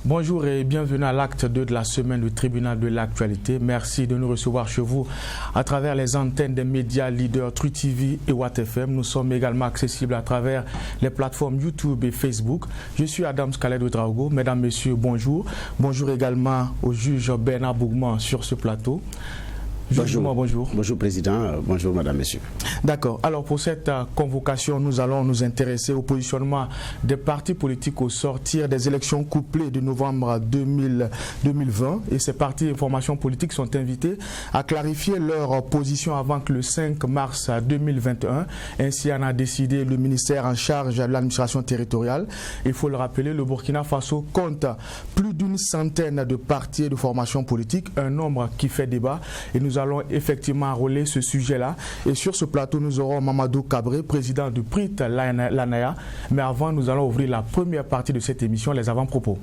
Bonjour et bienvenue à l'acte 2 de la semaine du tribunal de l'actualité. Merci de nous recevoir chez vous à travers les antennes des médias leaders True TV et Watt FM. Nous sommes également accessibles à travers les plateformes YouTube et Facebook. Je suis Adam Scalet Ouedraogo. Mesdames, Messieurs, bonjour. Bonjour également au juge Bernard Bougman sur ce plateau. Bonjour. Bonjour. Bonjour Président, bonjour Madame, Messieurs. D'accord. Alors pour cette convocation, nous allons nous intéresser au positionnement des partis politiques au sortir des élections couplées de novembre 2020. Et ces partis et formations politiques sont invités à clarifier leur position avant que le 5 mars 2021. Ainsi en a décidé le ministère en charge de l'administration territoriale. Il faut le rappeler, le Burkina Faso compte plus d'une centaine de partis et de formations politiques, un nombre qui fait débat. Et nous allons effectivement enrôler ce sujet-là. Et sur ce plateau, nous aurons Mamadou Cabré, président du PRIT l'ANAYA. Mais avant, nous allons ouvrir la première partie de cette émission, les avant-propos.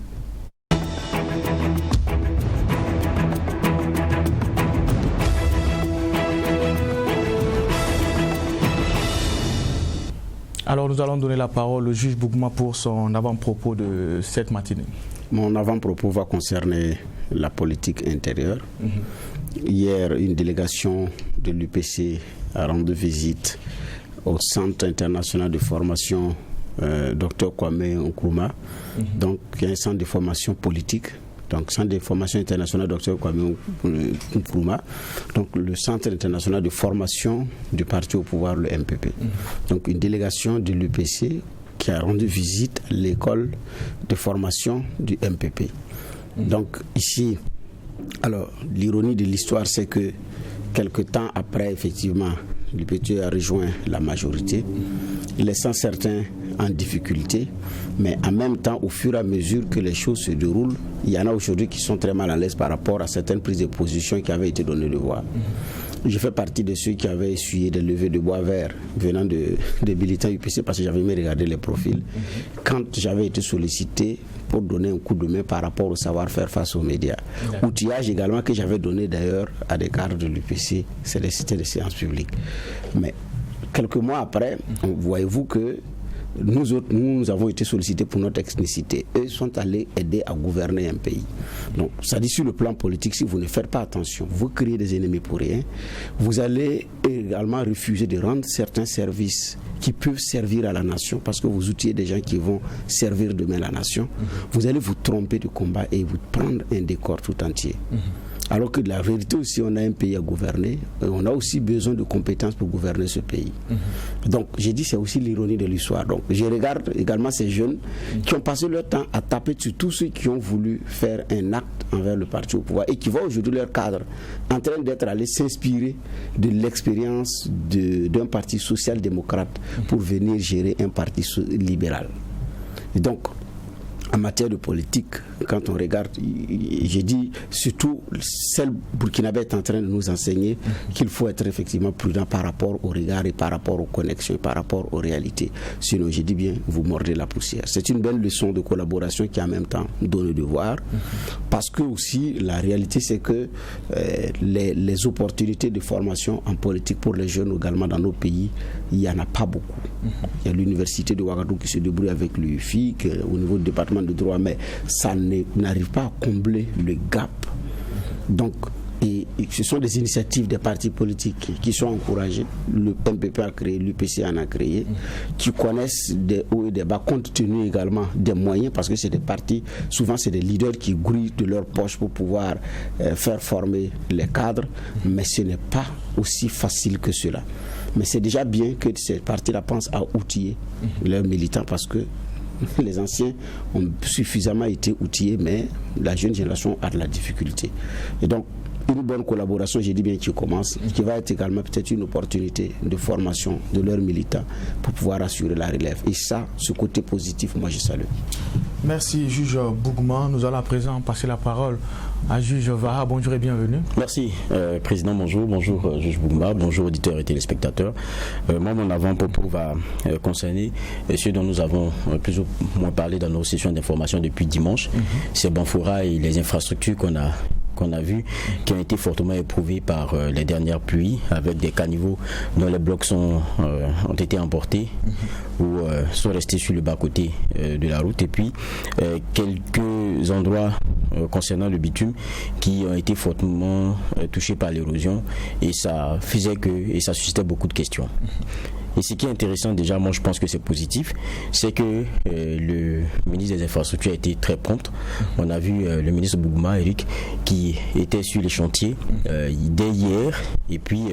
Alors, nous allons donner la parole au juge Bougman pour son avant-propos de cette matinée. Mon avant-propos va concerner la politique intérieure. Hier, une délégation de l'UPC a rendu visite au Centre international de formation Dr Kwame Nkrumah, donc qui est un centre de formation politique. Donc, Centre de formation internationale Dr Kwame Nkrumah, donc le Centre international de formation du parti au pouvoir, le MPP. Donc, une délégation de l'UPC qui a rendu visite à l'école de formation du MPP. Donc, ici, alors, l'ironie de l'histoire, c'est que quelque temps après, effectivement, l'UPT a rejoint la majorité, laissant certains en difficulté, mais en même temps, au fur et à mesure que les choses se déroulent, il y en a aujourd'hui qui sont très mal à l'aise par rapport à certaines prises de position qui avaient été données de voir. Je fais partie de ceux qui avaient essuyé des levées de bois vert venant des militants UPC parce que j'avais même regardé les profils. Quand j'avais été sollicité pour donner un coup de main par rapport au savoir-faire face aux médias. Outillage également que j'avais donné d'ailleurs à des cadres de l'UPC, c'était des séances publiques. Mais quelques mois après, voyez-vous que nous avons été sollicités pour notre ethnicité. Eux sont allés aider à gouverner un pays. Donc, ça dit sur le plan politique, si vous ne faites pas attention, vous créez des ennemis pour rien. Vous allez également refuser de rendre certains services qui peuvent servir à la nation parce que vous outillez des gens qui vont servir demain la nation. Vous allez vous tromper de combat et vous prendre un décor tout entier. Alors que de la vérité aussi, on a un pays à gouverner, on a aussi besoin de compétences pour gouverner ce pays. Donc, j'ai dit, c'est aussi l'ironie de l'histoire. Donc, je regarde également ces jeunes qui ont passé leur temps à taper sur tous ceux qui ont voulu faire un acte envers le parti au pouvoir et qui voient aujourd'hui leur cadre en train d'être allés s'inspirer de l'expérience d'un parti social-démocrate pour venir gérer un parti libéral. Et donc, en matière de politique, quand on regarde, j'ai dit, surtout celle burkinabé est en train de nous enseigner qu'il faut être effectivement prudent par rapport au regard et par rapport aux connexions et par rapport aux réalités. Sinon, j'ai dit bien, vous mordez la poussière. C'est une belle leçon de collaboration qui en même temps donne le devoir, parce que aussi, la réalité, c'est que les opportunités de formation en politique pour les jeunes également dans nos pays, il n'y en a pas beaucoup. Il y a l'université de Ouagadougou qui se débrouille avec l'UFI, au niveau du département de droit, mais ça n'arrive pas à combler le gap. Donc, et ce sont des initiatives des partis politiques qui sont encouragées. Le MPP a créé, l'UPC en a créé, qui connaissent des hauts et des bas, compte tenu également des moyens, parce que c'est des partis, souvent c'est des leaders qui grouillent de leur poche pour pouvoir faire former les cadres, mais ce n'est pas aussi facile que cela. Mais c'est déjà bien que ces partis-là pensent à outiller leurs militants, parce que les anciens ont suffisamment été outillés, mais la jeune génération a de la difficulté. Et donc, une bonne collaboration, j'ai dit bien, qui commence, qui va être également peut-être une opportunité de formation de leurs militants pour pouvoir assurer la relève. Et ça, ce côté positif, moi je salue. Merci, juge Bougman. Nous allons à présent passer la parole à juge Vaha. Bonjour et bienvenue. Merci, président. Bonjour, juge Bougman. Bonjour, auditeurs et téléspectateurs. Moi, mon avant-propos va concerner ce dont nous avons plus ou moins parlé dans nos sessions d'information depuis dimanche. C'est Banfoura et les infrastructures qu'on a vues, qui ont été fortement éprouvées par les dernières pluies, avec des caniveaux dont les blocs ont été emportés ou sont restés sur le bas-côté de la route. Et puis, quelques quelques endroits concernant le bitume qui ont été fortement touchés par l'érosion et ça suscitait beaucoup de questions. Et ce qui est intéressant déjà, moi je pense que c'est positif, c'est que le ministre des Infrastructures a été très prompt. On a vu le ministre Bougouma, Eric, qui était sur les chantiers dès hier, et puis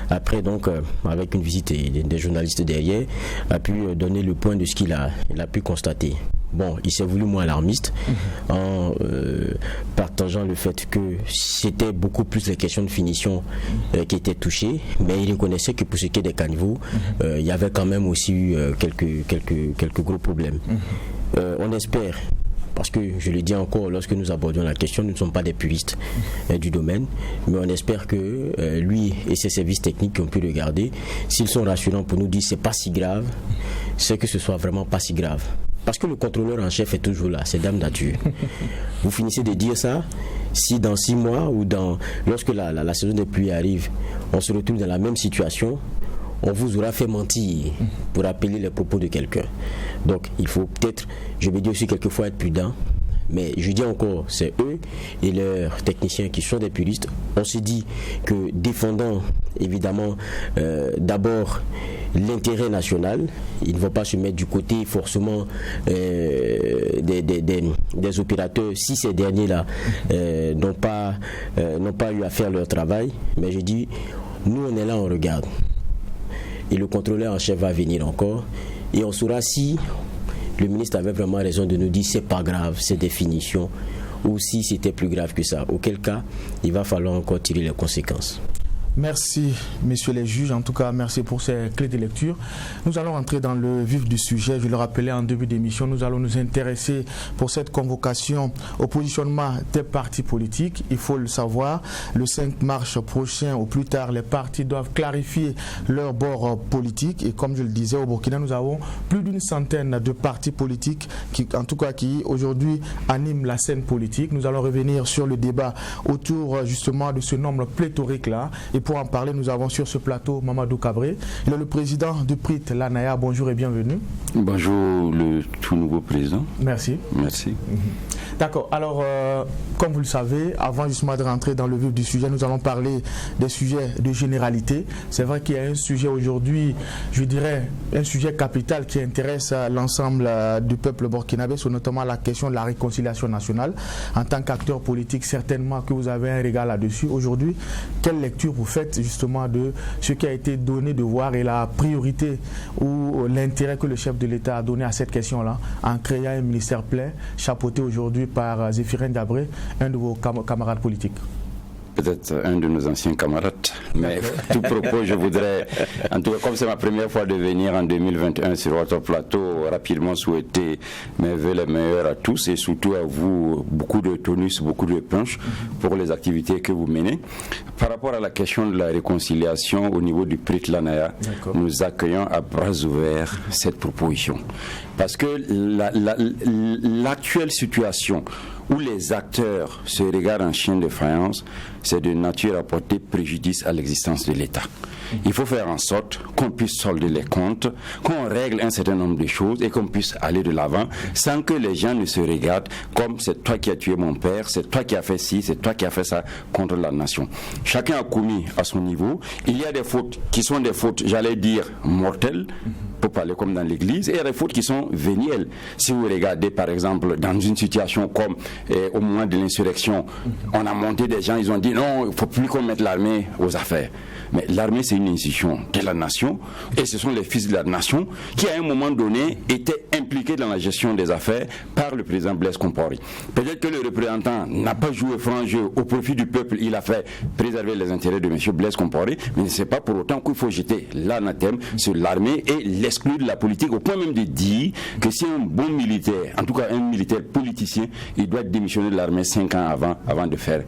après donc avec une visite des journalistes derrière, a pu donner le point de ce qu'il a pu constater. Bon, il s'est voulu moins alarmiste en partageant le fait que c'était beaucoup plus les questions de finition qui étaient touchées, mais il reconnaissait que pour ce qui est des caniveaux, il y avait quand même aussi eu quelques gros problèmes. On espère, parce que je le dis encore, lorsque nous abordions la question, nous ne sommes pas des puristes du domaine, mais on espère que lui et ses services techniques qui ont pu regarder, s'ils sont rassurants pour nous dire c'est pas si grave, c'est que ce soit vraiment pas si grave. Parce que le contrôleur en chef est toujours là, c'est dame nature. Vous finissez de dire ça, si dans 6 mois ou lorsque la saison des pluies arrive, on se retrouve dans la même situation, on vous aura fait mentir pour rappeler les propos de quelqu'un. Donc il faut peut-être, je vais dire aussi quelquefois être prudent, mais je dis encore, c'est eux et leurs techniciens qui sont des puristes. On se dit que défendant évidemment d'abord l'intérêt national, ils ne vont pas se mettre du côté forcément des opérateurs si ces derniers-là n'ont pas eu à faire leur travail. Mais je dis, nous on est là, on regarde. Et le contrôleur en chef va venir encore et on saura si le ministre avait vraiment raison de nous dire c'est pas grave, c'est définition, ou si c'était plus grave que ça. Auquel cas, il va falloir encore tirer les conséquences. Merci, messieurs les juges. En tout cas, merci pour ces clés de lecture. Nous allons entrer dans le vif du sujet. Je le rappelais en début d'émission, nous allons nous intéresser pour cette convocation au positionnement des partis politiques. Il faut le savoir, le 5 mars prochain, au plus tard, les partis doivent clarifier leur bord politique. Et comme je le disais, au Burkina, nous avons plus d'une centaine de partis politiques qui aujourd'hui animent la scène politique. Nous allons revenir sur le débat autour justement de ce nombre pléthorique-là. Et pour en parler, nous avons sur ce plateau Mamadou Cabré. Il est le président du PRIT Lanaya. Bonjour et bienvenue. Bonjour, le tout nouveau président. Merci. Merci. D'accord. Alors, comme vous le savez, avant justement de rentrer dans le vif du sujet, nous allons parler des sujets de généralité. C'est vrai qu'il y a un sujet aujourd'hui, je dirais, un sujet capital qui intéresse l'ensemble du peuple burkinabé, c'est notamment la question de la réconciliation nationale. En tant qu'acteur politique, certainement que vous avez un regard là-dessus. Aujourd'hui, quelle lecture vous faites justement de ce qui a été donné de voir et la priorité ou l'intérêt que le chef de l'État a donné à cette question-là en créant un ministère plein, chapeauté aujourd'hui par Zéphirin Dabré, un de vos camarades politiques? Peut-être un de nos anciens camarades, mais tout propos, je voudrais, en tout cas comme c'est ma première fois de venir en 2021 sur votre plateau, rapidement souhaiter mes vœux les meilleurs à tous et surtout à vous, beaucoup de tonus, beaucoup de punch pour les activités que vous menez. Par rapport à la question de la réconciliation au niveau du PRIT Lanaya, nous accueillons à bras ouverts cette proposition. Parce que l'actuelle situation où les acteurs se regardent en chien de faïence, c'est de nature à porter préjudice à l'existence de l'État. Il faut faire en sorte qu'on puisse solder les comptes, qu'on règle un certain nombre de choses et qu'on puisse aller de l'avant sans que les gens ne se regardent comme c'est toi qui as tué mon père, c'est toi qui as fait ci, c'est toi qui as fait ça contre la nation. Chacun a commis à son niveau. Il y a des fautes qui sont des fautes, j'allais dire, mortelles, pour parler comme dans l'église, et il y a des fautes qui sont vénielles. Si vous regardez par exemple dans une situation comme au moment de l'insurrection, on a monté des gens, ils ont dit non, il ne faut plus qu'on mette l'armée aux affaires. Mais l'armée, c'est une institution de la nation et ce sont les fils de la nation qui, à un moment donné, étaient impliqués dans la gestion des affaires par le président Blaise Compaoré. Peut-être que le représentant n'a pas joué franc jeu au profit du peuple, il a fait préserver les intérêts de M. Blaise Compaoré, mais ce n'est pas pour autant qu'il faut jeter l'anathème sur l'armée et l'exclure de la politique, au point même de dire que si un bon militaire, en tout cas un militaire politicien, il doit démissionner de l'armée 5 ans avant de faire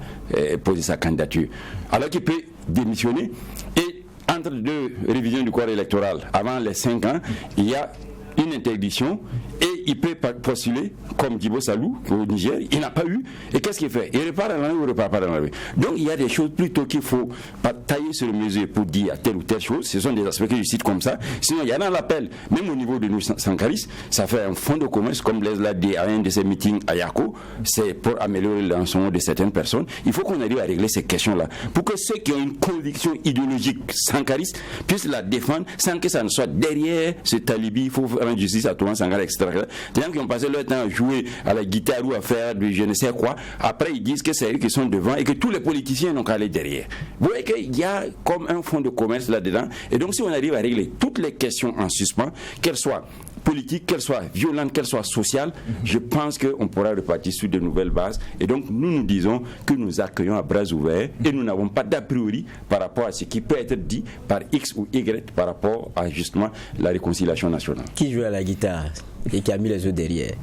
poser sa candidature. Alors qu'il peut démissionner et entre deux révisions du corps électoral avant les 5 ans, il y a une interdiction et il peut postuler comme Djibo Salou au Niger, il n'a pas eu, et qu'est-ce qu'il fait? Il repart dans la rue ou il repart pas dans la rue? Donc il y a des choses plutôt qu'il faut pas tailler sur mesure pour dire telle ou telle chose, ce sont des aspects que je cite comme ça, sinon il y a dans l'appel, même au niveau de nos sankaristes, ça fait un fonds de commerce, comme Blaise l'a dit à un de ses meetings à Yako, c'est pour améliorer l'ensemble de certaines personnes. Il faut qu'on arrive à régler ces questions-là, pour que ceux qui ont une conviction idéologique sankariste puissent la défendre sans que ça ne soit derrière ce talibi, il faut rendre justice à Thomas Sankara, etc. Des gens qui ont passé leur temps à jouer à la guitare ou à faire du je ne sais quoi, après ils disent que c'est eux qui sont devant et que tous les politiciens n'ont qu'à aller derrière. Vous voyez qu'il y a comme un fonds de commerce là-dedans, et donc si on arrive à régler toutes les questions en suspens, qu'elles soient politiques, qu'elles soient violentes, qu'elles soient sociales, je pense qu'on pourra repartir sur de nouvelles bases, et donc nous disons que nous accueillons à bras ouverts et nous n'avons pas d'a priori par rapport à ce qui peut être dit par X ou Y par rapport à justement la réconciliation nationale. Qui joue à la guitare et qui a mis les œufs derrière?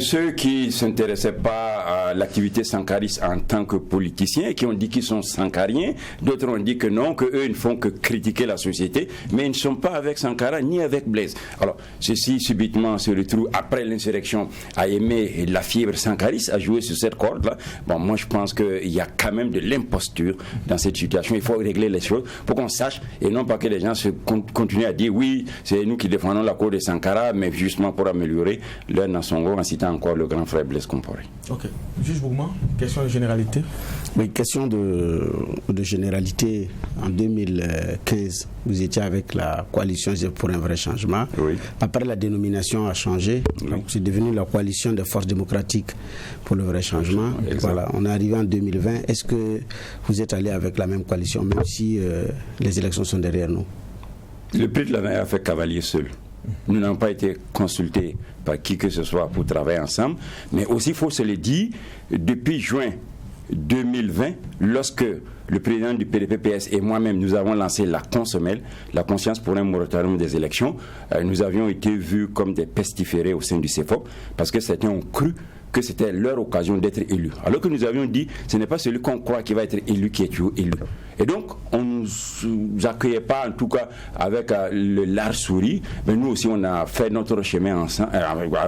Ceux qui ne s'intéressaient pas à l'activité sankariste en tant que politiciens et qui ont dit qu'ils sont sankariens, d'autres ont dit que non, qu'eux ne font que critiquer la société, mais ils ne sont pas avec Sankara ni avec Blaise. Alors, ceci subitement se retrouve après l'insurrection à aimer la fièvre sankariste, à jouer sur cette corde-là. Bon, moi je pense qu'il y a quand même de l'imposture dans cette situation. Il faut régler les choses pour qu'on sache, et non pas que les gens continuent à dire oui, c'est nous qui défendons la cause de Sankara, mais justement pour améliorer leur nation en citant encore le grand frère Blaise Compaoré. Ok. Juge Bougma, question de généralité. Oui, question de généralité. En 2015, vous étiez avec la coalition pour un vrai changement. Oui. Après, la dénomination a changé. Oui. Donc, c'est devenu la coalition des forces démocratiques pour le vrai changement. Voilà, on est arrivé en 2020. Est-ce que vous êtes allé avec la même coalition, même si les élections sont derrière nous? Le prix de l'année a fait cavalier seul. Nous n'avons pas été consultés par qui que ce soit pour travailler ensemble, mais aussi il faut se le dire, depuis juin 2020, lorsque le président du PDP-PS et moi-même, nous avons lancé la CONSOMEL, la conscience pour un moratorium des élections, nous avions été vus comme des pestiférés au sein du CEFOP, parce que certains ont cru que c'était leur occasion d'être élus. Alors que nous avions dit, ce n'est pas celui qu'on croit qui va être élu qui est toujours élu. Et donc, on ne nous accueillait pas, en tout cas, avec le large sourire, mais nous aussi, on a fait notre chemin ensemble,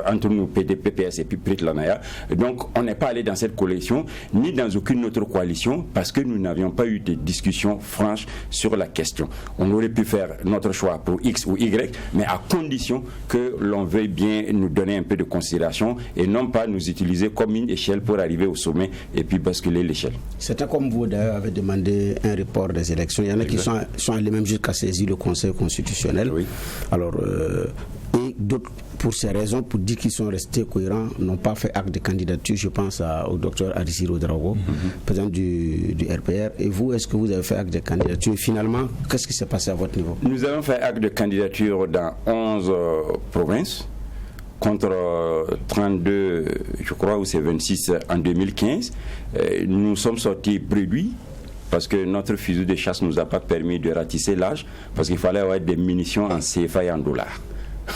entre nous, PDP, PS et puis Prit-Lanaya. Donc, on n'est pas allé dans cette coalition, ni dans aucune autre coalition, parce que nous n'avions pas eu de discussion franche sur la question. On aurait pu faire notre choix pour X ou Y, mais à condition que l'on veuille bien nous donner un peu de considération et non pas nous utiliser comme une échelle pour arriver au sommet et puis basculer l'échelle. C'était comme vous d'ailleurs avez demandé un report des élections. Il y en a qui sont allés même jusqu'à saisir le Conseil constitutionnel. Oui. Alors, et d'autres, pour ces raisons, pour dire qu'ils sont restés cohérents, n'ont pas fait acte de candidature. Je pense au docteur Arissi Rodrago, président du RPR. Et vous, est-ce que vous avez fait acte de candidature? Et finalement, qu'est-ce qui s'est passé à votre niveau? Nous avons fait acte de candidature dans 11 provinces. Contre 32, je crois, ou c'est 26 en 2015. Nous sommes sortis bredouilles parce que notre fusil de chasse ne nous a pas permis de ratisser l'âge parce qu'il fallait avoir des munitions en CFA et en dollars.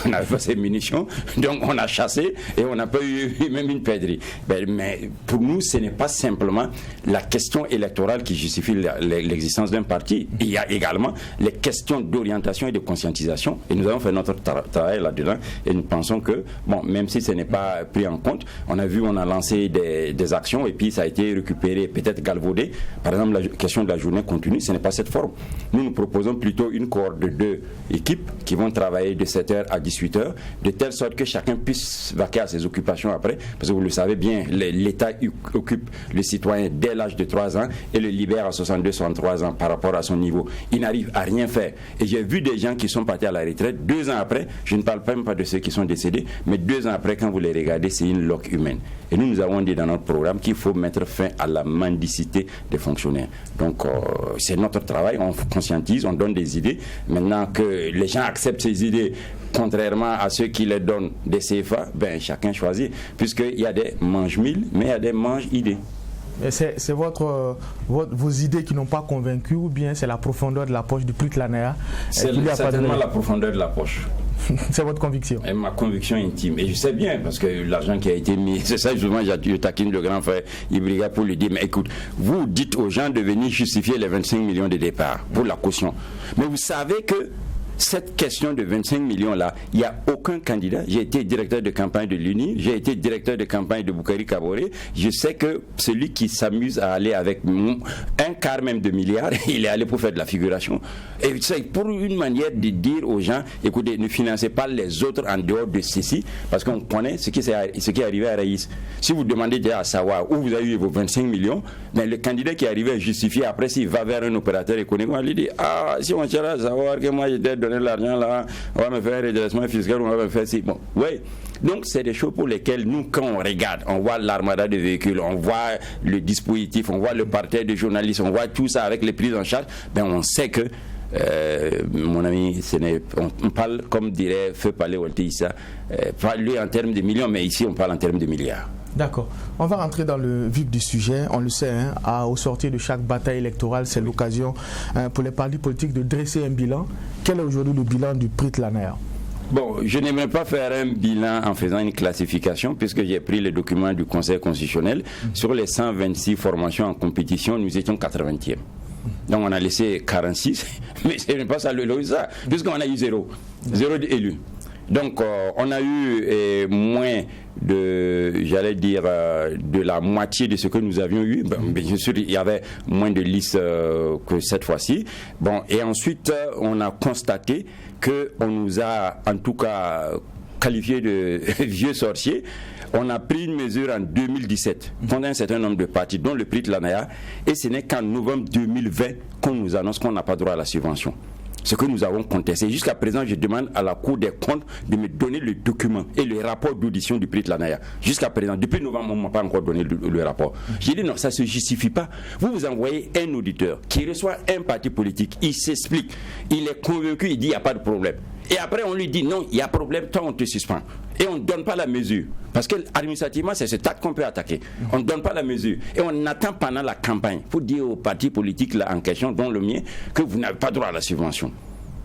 On n'avait pas ces munitions, donc on a chassé et on n'a pas eu même une perdrix. Mais pour nous, ce n'est pas simplement la question électorale qui justifie l'existence d'un parti. Il y a également les questions d'orientation et de conscientisation. Et nous avons fait notre travail là-dedans et nous pensons que, bon, même si ce n'est pas pris en compte, on a lancé des actions et puis ça a été récupéré, peut-être galvaudé. Par exemple, la question de la journée continue, ce n'est pas cette forme. Nous proposons plutôt une cohorte de 2 équipes qui vont travailler de 7h à 18h, de telle sorte que chacun puisse vaquer à ses occupations après, parce que vous le savez bien, l'État occupe le citoyen dès l'âge de 3 ans et le libère à 62-63 ans par rapport à son niveau. Il n'arrive à rien faire. Et j'ai vu des gens qui sont partis à la retraite 2 ans après, je ne parle même pas de ceux qui sont décédés, mais 2 ans après, quand vous les regardez, c'est une loque humaine. Et nous avons dit dans notre programme qu'il faut mettre fin à la mendicité des fonctionnaires. Donc, c'est notre travail, on conscientise, on donne des idées. Maintenant que les gens acceptent ces idées, contrairement à ceux qui les donnent des CFA, chacun choisit, puisqu'il y a des mange-mille, mais il y a des mange-idées. C'est vos idées qui n'ont pas convaincu, ou bien c'est la profondeur de la poche du Prit-Lanaya? C'est certainement la profondeur de la poche. C'est votre conviction? Et ma conviction intime. Et je sais bien, parce que l'argent qui a été mis, c'est ça, justement, je taquine le grand frère Ibriga pour lui dire, mais écoute, vous dites aux gens de venir justifier les 25 millions de départ pour la caution. Mais vous savez que cette question de 25 millions-là, il n'y a aucun candidat. J'ai été directeur de campagne de l'UNI, j'ai été directeur de campagne de Boukari Kaboré. Je sais que celui qui s'amuse à aller avec un quart même de milliard, il est allé pour faire de la figuration. Et c'est pour une manière de dire aux gens, écoutez, ne financez pas les autres en dehors de ceci, parce qu'on connaît ce qui est arrivé à Raïs. Si vous demandez déjà à savoir où vous avez eu vos 25 millions, mais le candidat qui est arrivé à justifier, après s'il va vers un opérateur économique, on lui dit, ah, si on cherche à savoir que moi j'ai donné l'argent là, on va me faire un redressement fiscal, on va me faire ci. Bon, oui. Donc c'est des choses pour lesquelles nous, quand on regarde, on voit l'armada de véhicules, on voit le dispositif, on voit le parterre de journalistes, on voit tout ça avec les prises en charge, ben on sait que mon ami, on parle, comme dirait Feu Palais Walter Issa, pas lui en termes de millions, mais ici on parle en termes de milliards. D'accord. On va rentrer dans le vif du sujet. On le sait, au sortir de chaque bataille électorale, c'est l'occasion pour les partis politiques de dresser un bilan. Quel est aujourd'hui le bilan du prix de l'ANER? Bon, je n'aimerais pas faire un bilan en faisant une classification, puisque j'ai pris les documents du Conseil constitutionnel. Sur les 126 formations en compétition, nous étions 80e. Donc on a laissé 46, mais ce n'est pas ça le résultat, puisqu'on a eu zéro élus. Donc on a eu moins de, j'allais dire, de la moitié de ce que nous avions eu. Bien sûr, il y avait moins de listes que cette fois-ci. Bon, et ensuite, on a constaté qu'on nous a, en tout cas, qualifié de vieux sorciers. On a pris une mesure en 2017 contre un certain nombre de partis, dont le prix de l'ANEA, et ce n'est qu'en novembre 2020 qu'on nous annonce qu'on n'a pas droit à la subvention. Ce que nous avons contesté. Jusqu'à présent, je demande à la Cour des comptes de me donner le document et le rapport d'audition du prix de l'ANEA. Jusqu'à présent, depuis novembre, on ne m'a pas encore donné le rapport. J'ai dit non, ça ne se justifie pas. Vous envoyez un auditeur qui reçoit un parti politique, il s'explique, il est convaincu, il dit il n'y a pas de problème. Et après, on lui dit non, il y a problème, toi on te suspend. Et on ne donne pas la mesure. Parce que administrativement, c'est cet acte qu'on peut attaquer. On ne donne pas la mesure. Et on attend pendant la campagne pour dire aux partis politiques là, en question, dont le mien, que vous n'avez pas droit à la subvention.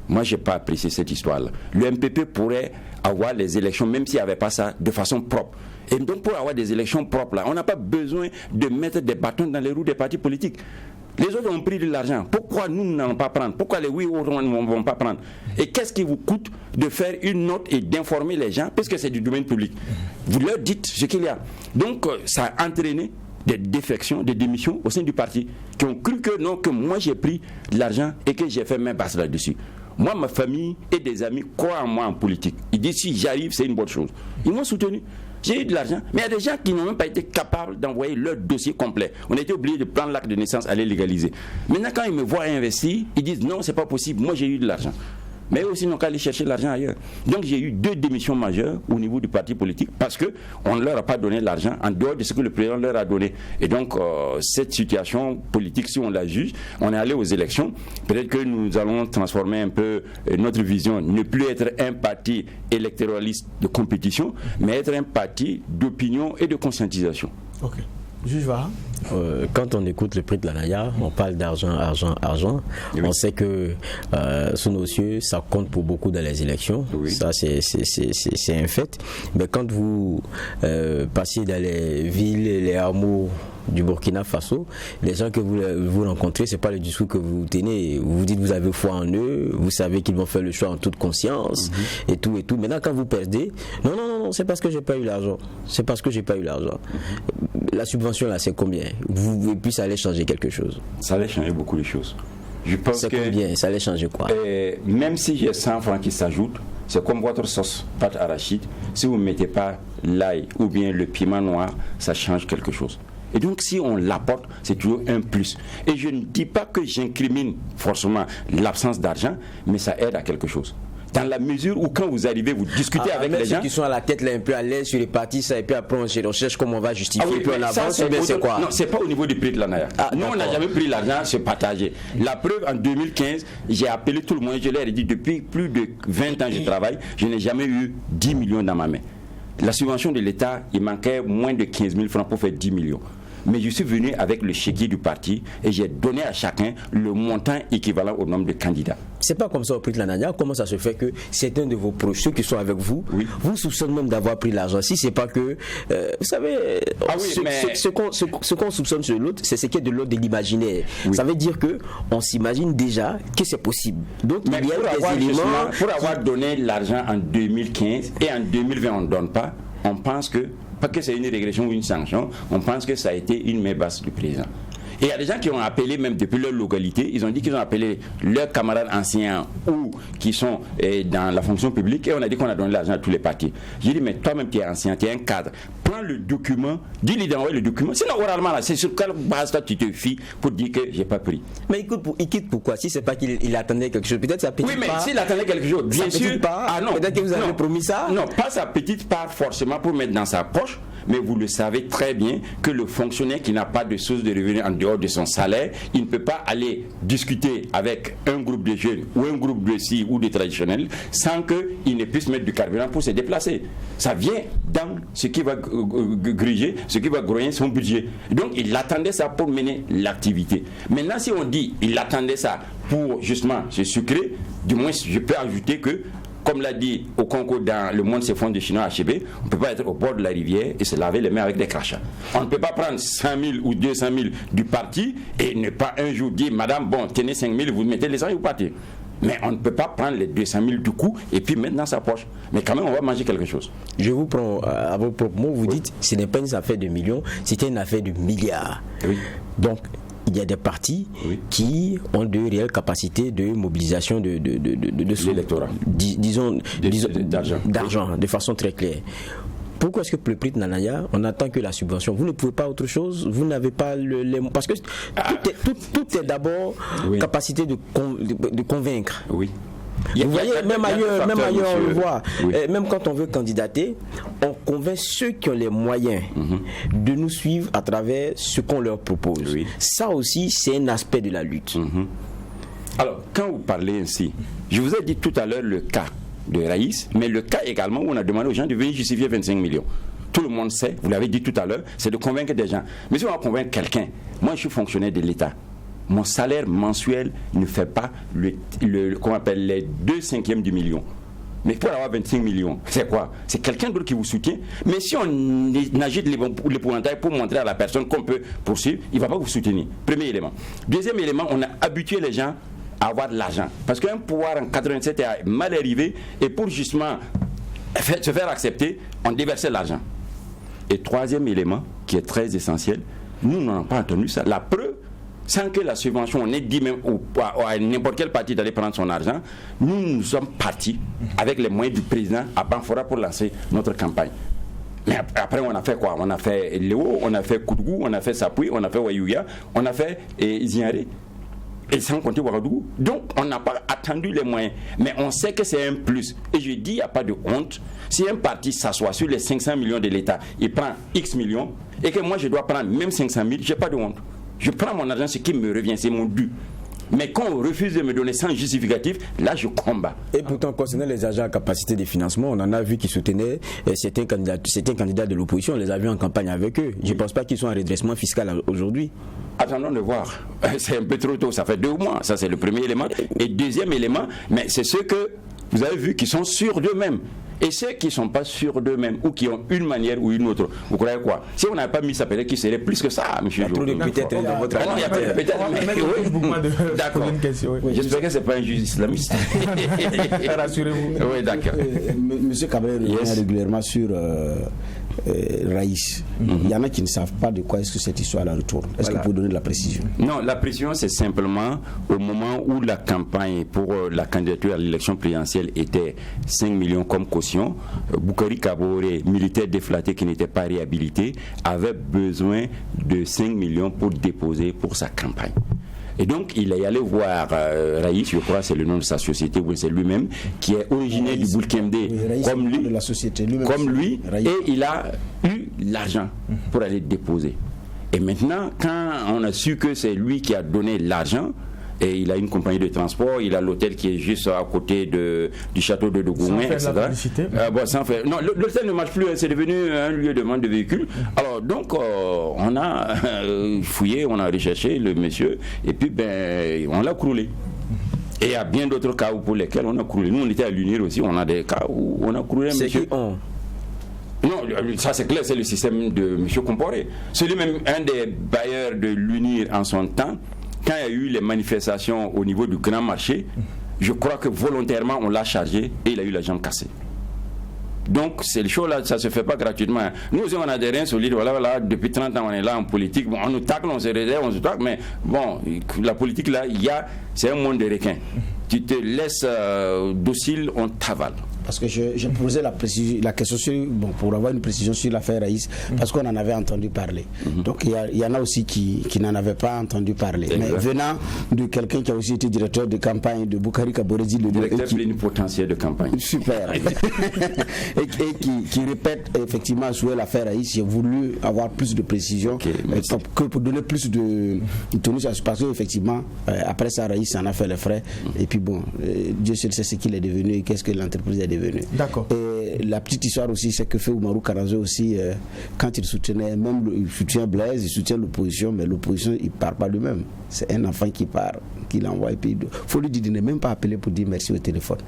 Moi, je n'ai pas apprécié cette histoire-là. Le MPP pourrait avoir les élections, même s'il n'y avait pas ça, de façon propre. Et donc, pour avoir des élections propres, là, on n'a pas besoin de mettre des bâtons dans les roues des partis politiques. Les autres ont pris de l'argent. Pourquoi nous n'allons pas prendre? Pourquoi les oui autres ne vont pas prendre? Et qu'est-ce qui vous coûte de faire une note et d'informer les gens, puisque c'est du domaine public? Vous leur dites ce qu'il y a. Donc, ça a entraîné des défections, des démissions au sein du parti, qui ont cru que non, que moi j'ai pris de l'argent et que j'ai fait main basse là-dessus. Moi, ma famille et des amis croient en moi en politique. Ils disent si j'arrive, c'est une bonne chose. Ils m'ont soutenu. J'ai eu de l'argent. Mais il y a des gens qui n'ont même pas été capables d'envoyer leur dossier complet. On a été obligé de prendre l'acte de naissance, aller légaliser. Maintenant, quand ils me voient investir, ils disent non, c'est pas possible. Moi, j'ai eu de l'argent. Mais eux aussi n'ont qu'à aller chercher l'argent ailleurs. Donc j'ai eu 2 démissions majeures au niveau du parti politique parce qu'on ne leur a pas donné l'argent en dehors de ce que le président leur a donné. Et donc cette situation politique, si on la juge, on est allé aux élections. Peut-être que nous allons transformer un peu notre vision, ne plus être un parti électoraliste de compétition, mais être un parti d'opinion et de conscientisation. Ok. Juge Vara. Quand on écoute le prix de l'ANEA, on parle d'argent, argent, argent. Oui. On sait que sous nos cieux, ça compte pour beaucoup dans les élections. Oui. Ça, c'est un fait. Mais quand vous passez dans les villes et les hameaux du Burkina Faso, les gens que vous rencontrez, c'est pas le discours que vous tenez. Vous vous dites vous avez foi en eux, vous savez qu'ils vont faire le choix en toute conscience et tout et tout. Maintenant, quand vous perdez, non, c'est parce que j'ai pas eu l'argent. C'est parce que j'ai pas eu l'argent. La subvention là, c'est combien? Et puis ça allait changer quelque chose. Ça allait changer beaucoup de choses. Je pense c'est combien? Ça allait changer quoi? Même si j'ai 100 francs qui s'ajoutent, c'est comme votre sauce pâte arachide. Si vous ne mettez pas l'ail ou bien le piment noir, ça change quelque chose. Et donc si on l'apporte, c'est toujours un plus. Et je ne dis pas que j'incrimine forcément l'absence d'argent, mais ça aide à quelque chose. Dans la mesure où quand vous arrivez, vous discutez avec les gens qui sont à la tête là un peu à l'aise sur les partis, ça, et puis après on cherche comment on va justifier, puis on avance, c'est quoi? Non, c'est pas au niveau du prix de l'ANEA. Nous, on n'a jamais pris l'argent, c'est partagé. La preuve, en 2015, j'ai appelé tout le monde, je leur ai dit, depuis plus de 20 ans je travaille, je n'ai jamais eu 10 millions dans ma main. La subvention de l'État, il manquait moins de 15 000 francs pour faire 10 millions. mais je suis venu avec le chéquier du parti et j'ai donné à chacun le montant équivalent au nombre de candidats. C'est pas comme ça au prix de la Nania. Comment ça se fait que certains de vos proches, ceux qui sont avec vous, vous soupçonnent même d'avoir pris l'argent? Si c'est pas que, vous savez, ce qu'on soupçonne sur l'autre, c'est ce qui est de l'ordre de l'imaginaire. Ça veut dire que on s'imagine déjà que c'est possible. Donc il y a des éléments. Pour avoir donné l'argent en 2015 et en 2020 on ne donne pas, on pense que, pas que c'est une régression ou une sanction, on pense que ça a été une main basse du président. Et il y a des gens qui ont appelé, même depuis leur localité, ils ont dit qu'ils ont appelé leurs camarades anciens ou qui sont dans la fonction publique, et on a dit qu'on a donné l'argent à tous les partis. J'ai dit, mais toi-même tu es ancien, tu es un cadre, prends le document, dis-lui d'envoyer le document, sinon oralement là, c'est sur quelle base toi tu te fies pour dire que j'ai pas pris. Mais il quitte pourquoi? Si c'est pas qu'il attendait quelque chose, peut-être sa petite part. Oui, mais s'il attendait quelque chose, bien sûr. Peut-être que vous avez promis ça. Non, pas sa petite part forcément pour mettre dans sa poche. Mais vous le savez très bien que le fonctionnaire qui n'a pas de source de revenus en dehors de son salaire, il ne peut pas aller discuter avec un groupe de jeunes ou un groupe de ci ou de traditionnels sans qu'il ne puisse mettre du carburant pour se déplacer. Ça vient dans ce qui va gruger, ce qui va groyer son budget. Donc il attendait ça pour mener l'activité. Maintenant si on dit il attendait ça pour justement se sucrer, du moins je peux ajouter que, comme l'a dit au concours dans le monde se fonde de Chinois HB, on ne peut pas être au bord de la rivière et se laver les mains avec des crachats. On ne peut pas prendre 100 000 ou 200 000 du parti et ne pas un jour dire, madame, bon, tenez 5 000, vous mettez les 100 et vous partez. Mais on ne peut pas prendre les 200 000 du coup et puis mettre dans sa poche. Mais quand même, on va manger quelque chose. Je vous prends à vos propres mots, vous dites, ce n'est pas une affaire de millions, c'était une affaire de milliards. Oui. Donc, il y a des partis qui ont de réelles capacités de mobilisation de l'électorat, disons d'argent, oui, de façon très claire. Pourquoi est-ce que pour le prix de Nanaya, on attend que la subvention? Vous ne pouvez pas autre chose? Vous n'avez pas parce que tout est d'abord capacité de convaincre. Oui. Vous voyez, même ailleurs, on le voit. Même quand on veut candidater, on convainc ceux qui ont les moyens de nous suivre à travers ce qu'on leur propose. Ça aussi, c'est un aspect de la lutte. Alors, quand vous parlez ainsi, je vous ai dit tout à l'heure le cas de Raïs, mais le cas également où on a demandé aux gens de venir justifier 25 millions. Tout le monde sait, vous l'avez dit tout à l'heure, c'est de convaincre des gens. Mais si on va convaincre quelqu'un, moi je suis fonctionnaire de l'État. Mon salaire mensuel ne fait pas qu'on appelle les 2/5 du million. Mais pour avoir 25 millions, c'est quoi? C'est quelqu'un d'autre qui vous soutient. Mais si on agite l'épouvantail pour montrer à la personne qu'on peut poursuivre, il ne va pas vous soutenir. Premier élément. Deuxième élément, on a habitué les gens à avoir de l'argent. Parce qu'un pouvoir en 87 est mal arrivé et pour justement se faire accepter, on déversait l'argent. Et troisième élément, qui est très essentiel, nous n'avons pas entendu ça. La preuve, sans que la subvention, on ait dit même à n'importe quel parti d'aller prendre son argent, nous sommes partis avec les moyens du président à Banfora pour lancer notre campagne. Mais après, on a fait quoi? On a fait Léo, on a fait Koudgou, on a fait Sapui, on a fait Wayouya, on a fait Ziaré, et sans compter Ouagadougou. Donc, on n'a pas attendu les moyens. Mais on sait que c'est un plus. Et je dis, il n'y a pas de honte. Si un parti s'assoit sur les 500 millions de l'État, il prend X millions, et que moi, je dois prendre même 500 000, je n'ai pas de honte. Je prends mon argent, ce qui me revient, c'est mon dû. Mais quand on refuse de me donner sans justificatif, là je combats. Et pourtant, concernant les agents à capacité de financement, on en a vu qui soutenaient certains candidats de l'opposition, on les a vus en campagne avec eux. Je ne pense pas qu'ils soient en redressement fiscal aujourd'hui. Attendons de voir. C'est un peu trop tôt, ça fait 2 mois. Ça c'est le premier élément. Et deuxième élément, mais c'est ceux que vous avez vu qui sont sûrs d'eux-mêmes. Et ceux qui ne sont pas sûrs d'eux-mêmes ou qui ont une manière ou une autre, vous croyez quoi? Si on n'avait pas mis ça, peut-être qu'il serait plus que ça, monsieur. Peut-être dans votre avis. D'accord. J'espère que ce n'est pas un juge islamiste. Rassurez-vous. Oui, d'accord. Monsieur Cabrel revient régulièrement sur Raïs. Il y en a qui ne savent pas de quoi est-ce que cette histoire la retourne. Est-ce que vous pouvez donner de la précision? Non, la précision c'est simplement au moment où la campagne pour la candidature à l'élection présidentielle était 5 millions comme caution, Boukari Kaboré, militaire déflaté qui n'était pas réhabilité, avait besoin de 5 millions pour déposer pour sa campagne. Et donc il est allé voir Raïs, je crois c'est le nom de sa société, ou c'est lui-même, qui est originaire du Boulkemde, comme lui, de la société, et il a eu l'argent pour aller déposer. Et maintenant, quand on a su que c'est lui qui a donné l'argent, Et il a une compagnie de transport, il a l'hôtel qui est juste à côté du château de Gourmet, etc. Non, l'hôtel ne marche plus, c'est devenu un lieu de vente de véhicules. Alors donc on a fouillé, on a recherché le monsieur et puis on l'a croulé. Et il y a bien d'autres cas pour lesquels on a croulé. Nous on était à l'UNIR aussi, on a des cas où on a croulé un monsieur. Non, ça c'est clair, c'est le système de M. Comporé. C'est lui-même un des bailleurs de l'UNIR en son temps. Quand il y a eu les manifestations au niveau du grand marché, je crois que volontairement on l'a chargé et il a eu la jambe cassée. Donc ces choses-là, ça ne se fait pas gratuitement. Nous aussi on a des reins solides, voilà, depuis 30 ans on est là en politique, on nous tacle, on se réserve, on se tacle, mais bon, la politique là, c'est un monde de requins. Tu te laisses docile, on t'avale. Parce que je posais la question pour avoir une précision sur l'affaire Raïs, parce qu'on en avait entendu parler. Donc il y en a aussi qui n'en avaient pas entendu parler. Mais venant de quelqu'un qui a aussi été directeur de campagne de Boukari Kaborezi, le directeur plénipotentiaire de campagne. Super. et qui répète effectivement sur l'affaire Raïs, j'ai voulu avoir plus de précision pour donner plus de tenue, parce qu'effectivement, après ça, Raïs en a fait les frais. Et puis bon, Dieu seul sait ce qu'il est devenu et qu'est-ce que l'entreprise est devenue. D'accord. Et la petite histoire aussi, c'est que fait Oumarou Karazo aussi, quand il soutenait, il soutient Blaise, il soutient l'opposition, mais l'opposition, il ne part pas lui-même. C'est un enfant qui part, qui l'envoie, et puis il faut lui dire de ne même pas appeler pour dire merci au téléphone.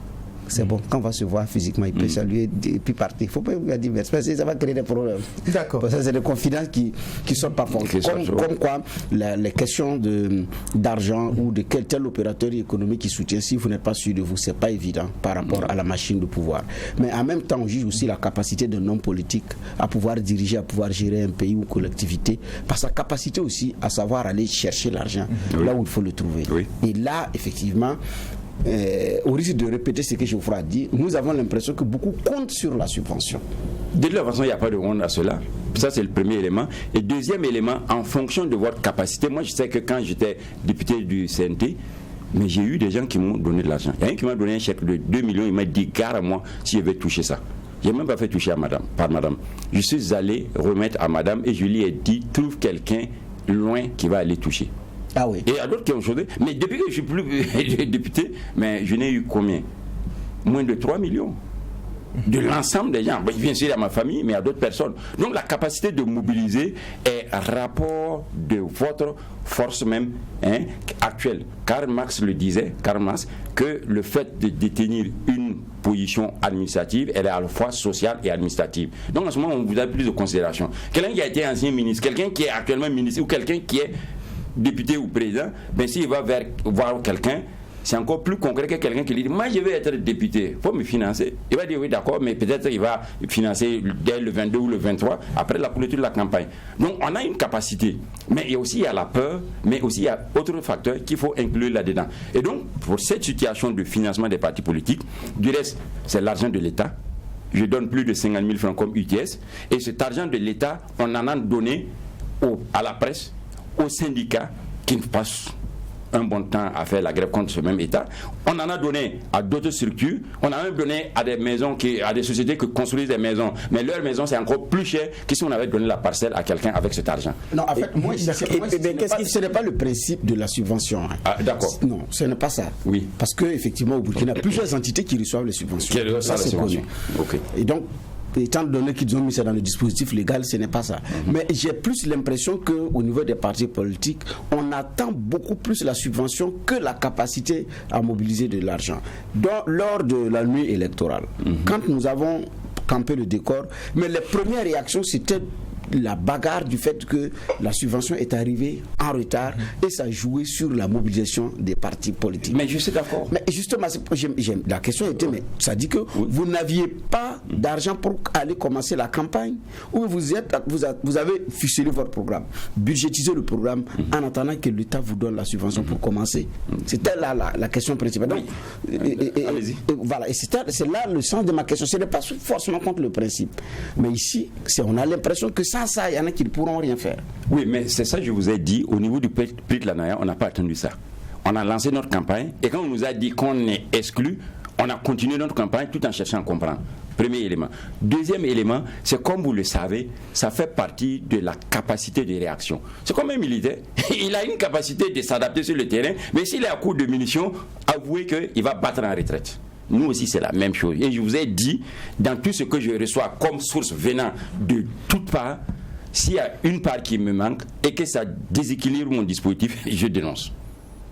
C'est bon, quand on va se voir physiquement, il peut saluer et puis partir. Il ne faut pas lui dire merci, parce que ça va créer des problèmes. D'accord. Parce que c'est des confidences qui sortent parfois. Comme quoi, les questions d'argent ou de tel opérateur économique qui soutient, si vous n'êtes pas sûr de vous, ce n'est pas évident par rapport à la machine de pouvoir. Mais en même temps, on juge aussi la capacité d'un homme politique à pouvoir diriger, à pouvoir gérer un pays ou une collectivité, par sa capacité aussi à savoir aller chercher l'argent là où il faut le trouver. Oui. Et là, effectivement, au risque de répéter ce que Geoffroy a dit, nous avons l'impression que beaucoup comptent sur la subvention. De toute façon, il n'y a pas de honte à cela. Ça, c'est le premier élément. Et deuxième élément, en fonction de votre capacité, moi je sais que quand j'étais député du CNT, mais j'ai eu des gens qui m'ont donné de l'argent. Il y a un qui m'a donné un chèque de 2 millions, il m'a dit gare à moi si je vais toucher ça. Je n'ai même pas fait toucher par madame. Je suis allé remettre à madame et je lui ai dit, trouve quelqu'un loin qui va aller toucher. Ah oui. Et il y a d'autres qui ont chaudé. Mais depuis que je ne suis plus député, mais je n'ai eu combien? Moins de 3 millions. De l'ensemble des gens. Bien sûr, il y a ma famille, mais il y a d'autres personnes. Donc la capacité de mobiliser est rapport de votre force même actuelle. Karl Marx le disait, que le fait de détenir une position administrative, elle est à la fois sociale et administrative. Donc en ce moment, on vous a plus de considération. Quelqu'un qui a été ancien ministre, quelqu'un qui est actuellement ministre, ou quelqu'un qui est député ou président, s'il va voir quelqu'un, c'est encore plus concret que quelqu'un qui lui dit moi je vais être député, il faut me financer. Il va dire oui d'accord, mais peut-être il va financer dès le 22 ou le 23 après la clôture de la campagne. Donc on a une capacité, mais il y a la peur, mais aussi il y a d'autres facteurs qu'il faut inclure là-dedans. Et donc pour cette situation de financement des partis politiques, du reste c'est l'argent de l'État. Je donne plus de 50 000 francs comme UTS, et cet argent de l'État on en a donné à la presse, aux syndicats qui passent un bon temps à faire la grève contre ce même État. On en a donné à d'autres structures, on en a même donné à des maisons, à des sociétés qui construisent des maisons, mais leur maison c'est encore plus cher que si on avait donné la parcelle à quelqu'un avec cet argent. Non, en fait, ce n'est pas le principe de la subvention. Ah, d'accord. Non, ce n'est pas ça. Oui. Parce qu'effectivement, au Burkina, il y a plusieurs entités qui reçoivent les subventions. Ça, c'est connu. Okay. Et donc, étant donné qu'ils ont mis ça dans le dispositif légal, ce n'est pas ça. Mais j'ai plus l'impression qu'au niveau des partis politiques, on attend beaucoup plus la subvention que la capacité à mobiliser de l'argent. Lors de la nuit électorale, quand nous avons campé le décor, mais les premières réactions, c'était la bagarre du fait que la subvention est arrivée en retard et ça jouait sur la mobilisation des partis politiques. Mais je suis d'accord. Mais justement, la question était, mais ça dit que vous n'aviez pas d'argent pour aller commencer la campagne, ou vous avez ficelé votre programme, budgétisé le programme en attendant que l'État vous donne la subvention pour commencer. C'était là la question principale. Donc, voilà, et c'est là le sens de ma question. Ce n'est pas forcément contre le principe. Mais ici, on a l'impression que ça, il y en a qui ne pourront rien faire. Oui, mais c'est ça que je vous ai dit. Au niveau du prix de la Naya, on n'a pas attendu ça. On a lancé notre campagne et quand on nous a dit qu'on est exclu, on a continué notre campagne tout en cherchant à comprendre. Premier élément. Deuxième élément, c'est comme vous le savez, ça fait partie de la capacité de réaction. C'est comme un militaire. Il a une capacité de s'adapter sur le terrain, mais s'il est à court de munitions, avouez qu'il va battre en retraite. Nous aussi, c'est la même chose. Et je vous ai dit, dans tout ce que je reçois comme source venant de toutes parts, s'il y a une part qui me manque et que ça déséquilibre mon dispositif, je dénonce.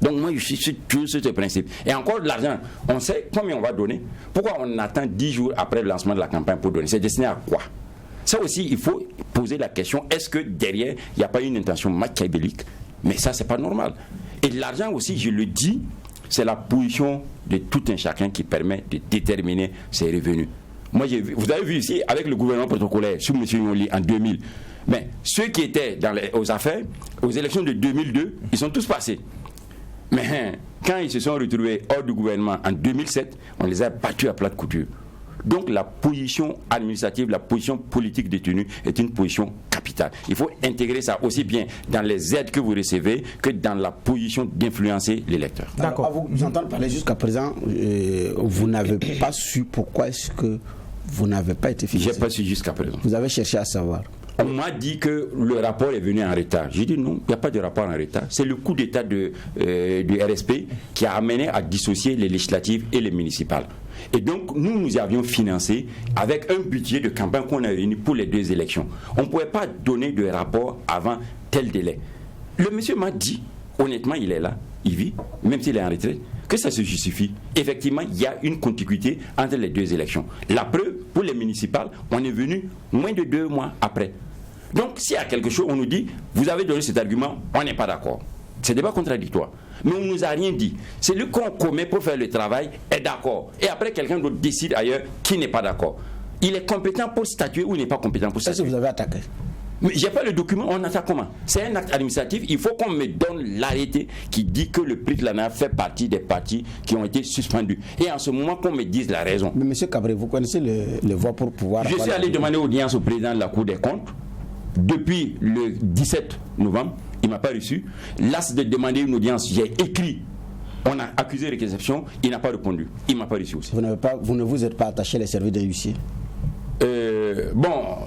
Donc moi, je suis toujours sur ce principe. Et encore de l'argent, on sait combien on va donner. Pourquoi on attend 10 jours après le lancement de la campagne pour donner? C'est destiné à quoi? Ça aussi, il faut poser la question, est-ce que derrière, il n'y a pas une intention machiavélique? Mais ça, c'est pas normal. Et l'argent aussi, je le dis, c'est la position de tout un chacun qui permet de déterminer ses revenus. Moi, vous avez vu ici, avec le gouvernement protocolaire, sous M. Nyoli en 2000, mais ceux qui étaient aux affaires, aux élections de 2002, ils sont tous passés. Mais quand ils se sont retrouvés hors du gouvernement en 2007, on les a battus à plate couture. Donc la position administrative, la position politique détenue est une position capitale. Il faut intégrer ça aussi bien dans les aides que vous recevez que dans la position d'influencer l'électeur. D'accord. Alors, vous entendez parler jusqu'à présent, vous n'avez pas su pourquoi est-ce que vous n'avez pas été financé. Je n'ai pas su jusqu'à présent. Vous avez cherché à savoir. On m'a dit que le rapport est venu en retard. J'ai dit non, il n'y a pas de rapport en retard. C'est le coup d'État du RSP qui a amené à dissocier les législatives et les municipales. Et donc, nous avions financé avec un budget de campagne qu'on a réuni pour les 2 élections. On ne pouvait pas donner de rapport avant tel délai. Le monsieur m'a dit, honnêtement, il est là, il vit, même s'il est en retraite, que ça se justifie. Effectivement, il y a une contiguïté entre les 2 élections. La preuve, pour les municipales, on est venu moins de 2 mois après. Donc, s'il y a quelque chose, on nous dit, vous avez donné cet argument, on n'est pas d'accord. C'est débat contradictoire. Mais on ne nous a rien dit. Celui qu'on commet pour faire le travail est d'accord. Et après, quelqu'un d'autre décide ailleurs qui n'est pas d'accord. Il est compétent pour statuer ou il n'est pas compétent pour statuer. Est-ce que vous avez attaqué? Mais j'ai pas le document, on attaque comment? C'est un acte administratif, il faut qu'on me donne l'arrêté qui dit que le prix de l'ANA fait partie des partis qui ont été suspendus. Et en ce moment, qu'on me dise la raison. Mais M. Cabré, vous connaissez les voies pour pouvoir... Je suis allé demander audience au président de la Cour des comptes depuis le 17 novembre. Il ne m'a pas reçu. L'as de demander une audience, j'ai écrit. On a accusé de réception, il n'a pas répondu. Il ne m'a pas reçu aussi. Vous ne vous êtes pas attaché les services d'un huissier?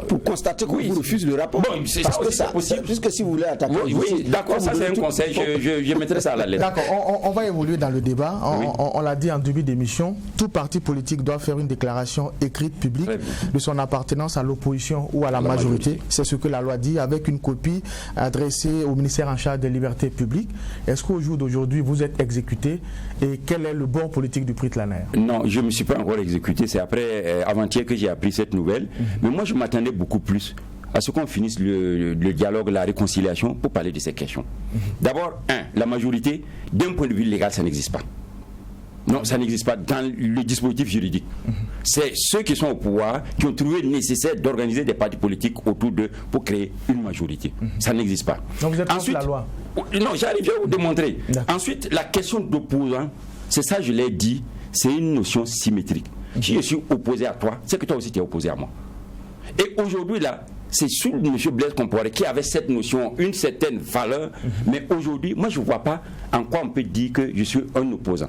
Pour constater que vous refusez le rapport. Bon, c'est possible. Puisque si vous voulez attaquer... Oui, d'accord, ça c'est un conseil, je mettrai ça à la lettre. D'accord, on va évoluer dans le débat. On l'a dit en début d'émission, tout parti politique doit faire une déclaration écrite publique de son appartenance à l'opposition ou à la majorité. C'est ce que la loi dit, avec une copie adressée au ministère en charge des libertés publiques. Est-ce qu'au jour d'aujourd'hui, vous êtes exécuté et quel est le bord politique du prix de la nerf? Non, je ne me suis pas encore exécuté. C'est après, avant-hier que j'ai appris cette nouvelle. Mais moi, je m'attendais beaucoup plus à ce qu'on finisse le dialogue, la réconciliation pour parler de ces questions. D'abord, la majorité, d'un point de vue légal, ça n'existe pas. Non, ça n'existe pas dans le dispositif juridique. C'est ceux qui sont au pouvoir qui ont trouvé nécessaire d'organiser des partis politiques autour d'eux pour créer une majorité. Ça n'existe pas. Donc vous êtes contre la loi? Non, j'arrive à vous démontrer. Ensuite, la question d'opposant, c'est ça, je l'ai dit, c'est une notion symétrique. Si je suis opposé à toi, c'est que toi aussi tu es opposé à moi. Et aujourd'hui, là, c'est sous M. Blaise Compaoré qui avait cette notion, une certaine valeur, mais aujourd'hui, moi je ne vois pas en quoi on peut dire que je suis un opposant.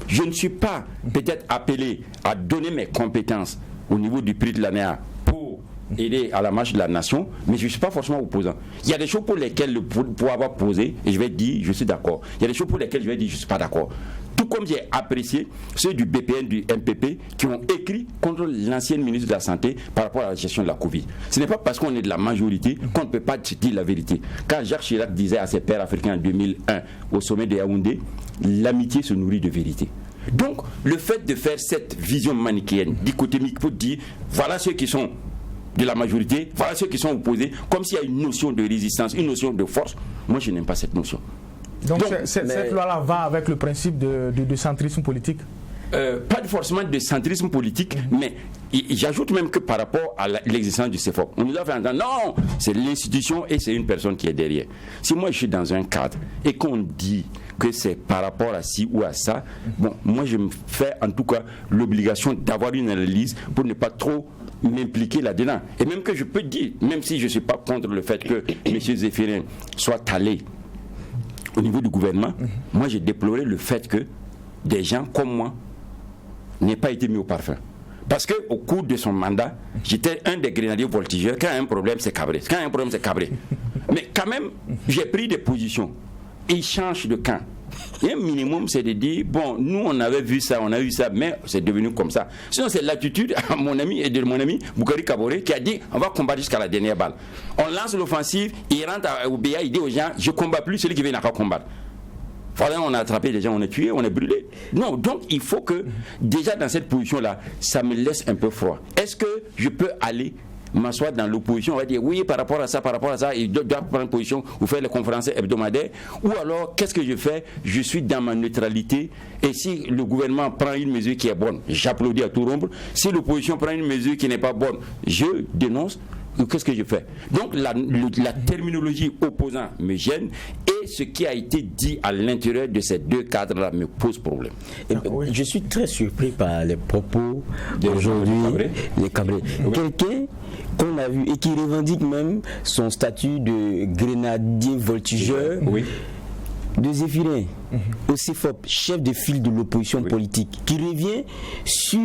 Je ne suis pas peut-être appelé à donner mes compétences au niveau du prix de l'ANEA pour aider à la marche de la nation, mais je ne suis pas forcément opposant. Il y a des choses pour lesquelles le pouvoir va poser, et je vais dire je suis d'accord. Il y a des choses pour lesquelles je vais dire je ne suis pas d'accord. Tout comme j'ai apprécié ceux du BPN, du MPP, qui ont écrit contre l'ancienne ministre de la Santé par rapport à la gestion de la Covid. Ce n'est pas parce qu'on est de la majorité qu'on ne peut pas dire la vérité. Quand Jacques Chirac disait à ses pairs africains en 2001, au sommet de Yaoundé, l'amitié se nourrit de vérité. Donc, le fait de faire cette vision manichéenne, dichotomique, pour dire, voilà ceux qui sont de la majorité, voilà ceux qui sont opposés, comme s'il y a une notion de résistance, une notion de force, moi je n'aime pas cette notion. Donc cette loi-là va avec le principe de centrisme politique? Pas forcément de centrisme politique, mais j'ajoute même que par rapport à l'existence du CEFOP, on nous a fait entendre, non, c'est l'institution et c'est une personne qui est derrière. Si moi je suis dans un cadre et qu'on dit que c'est par rapport à ci ou à ça, bon, moi je me fais en tout cas l'obligation d'avoir une analyse pour ne pas trop m'impliquer là-dedans. Et même que je peux dire, même si je ne suis pas contre le fait que M. Zéphirin soit allé au niveau du gouvernement, moi j'ai déploré le fait que des gens comme moi n'aient pas été mis au parfum. Parce qu'au cours de son mandat, j'étais un des grenadiers voltigeurs. Quand il y a un problème, c'est cabré. Quand il y a un problème, c'est cabré. Mais quand même, j'ai pris des positions. Il change de camp. Et un minimum, c'est de dire, bon, nous, on avait vu ça, on a eu ça, mais c'est devenu comme ça. Sinon, c'est l'attitude à mon ami Boukari Kaboré qui a dit, on va combattre jusqu'à la dernière balle. On lance l'offensive, il rentre au BA, il dit aux gens, je ne combats plus, celui qui vient n'a qu'à combattre. Voilà, on a attrapé des gens, on a tué, on a brûlé. Non, donc il faut que, déjà dans cette position-là, ça me laisse un peu froid. Est-ce que je peux aller m'asseoir dans l'opposition, on va dire oui par rapport à ça, il doit prendre position ou faire les conférences hebdomadaires, ou alors qu'est-ce que je fais? Je suis dans ma neutralité, et si le gouvernement prend une mesure qui est bonne, j'applaudis à tout rompre. Si l'opposition prend une mesure qui n'est pas bonne, je dénonce. Qu'est-ce que je fais? Donc la terminologie opposant me gêne, et ce qui a été dit à l'intérieur de ces deux cadres-là me pose problème. Je suis très surpris par les propos d'aujourd'hui, les Cabré. Quelqu'un qu'on a vu et qui revendique même son statut de grenadier voltigeur, de Zéphirin, au CFOP, chef de file de l'opposition politique, qui revient sur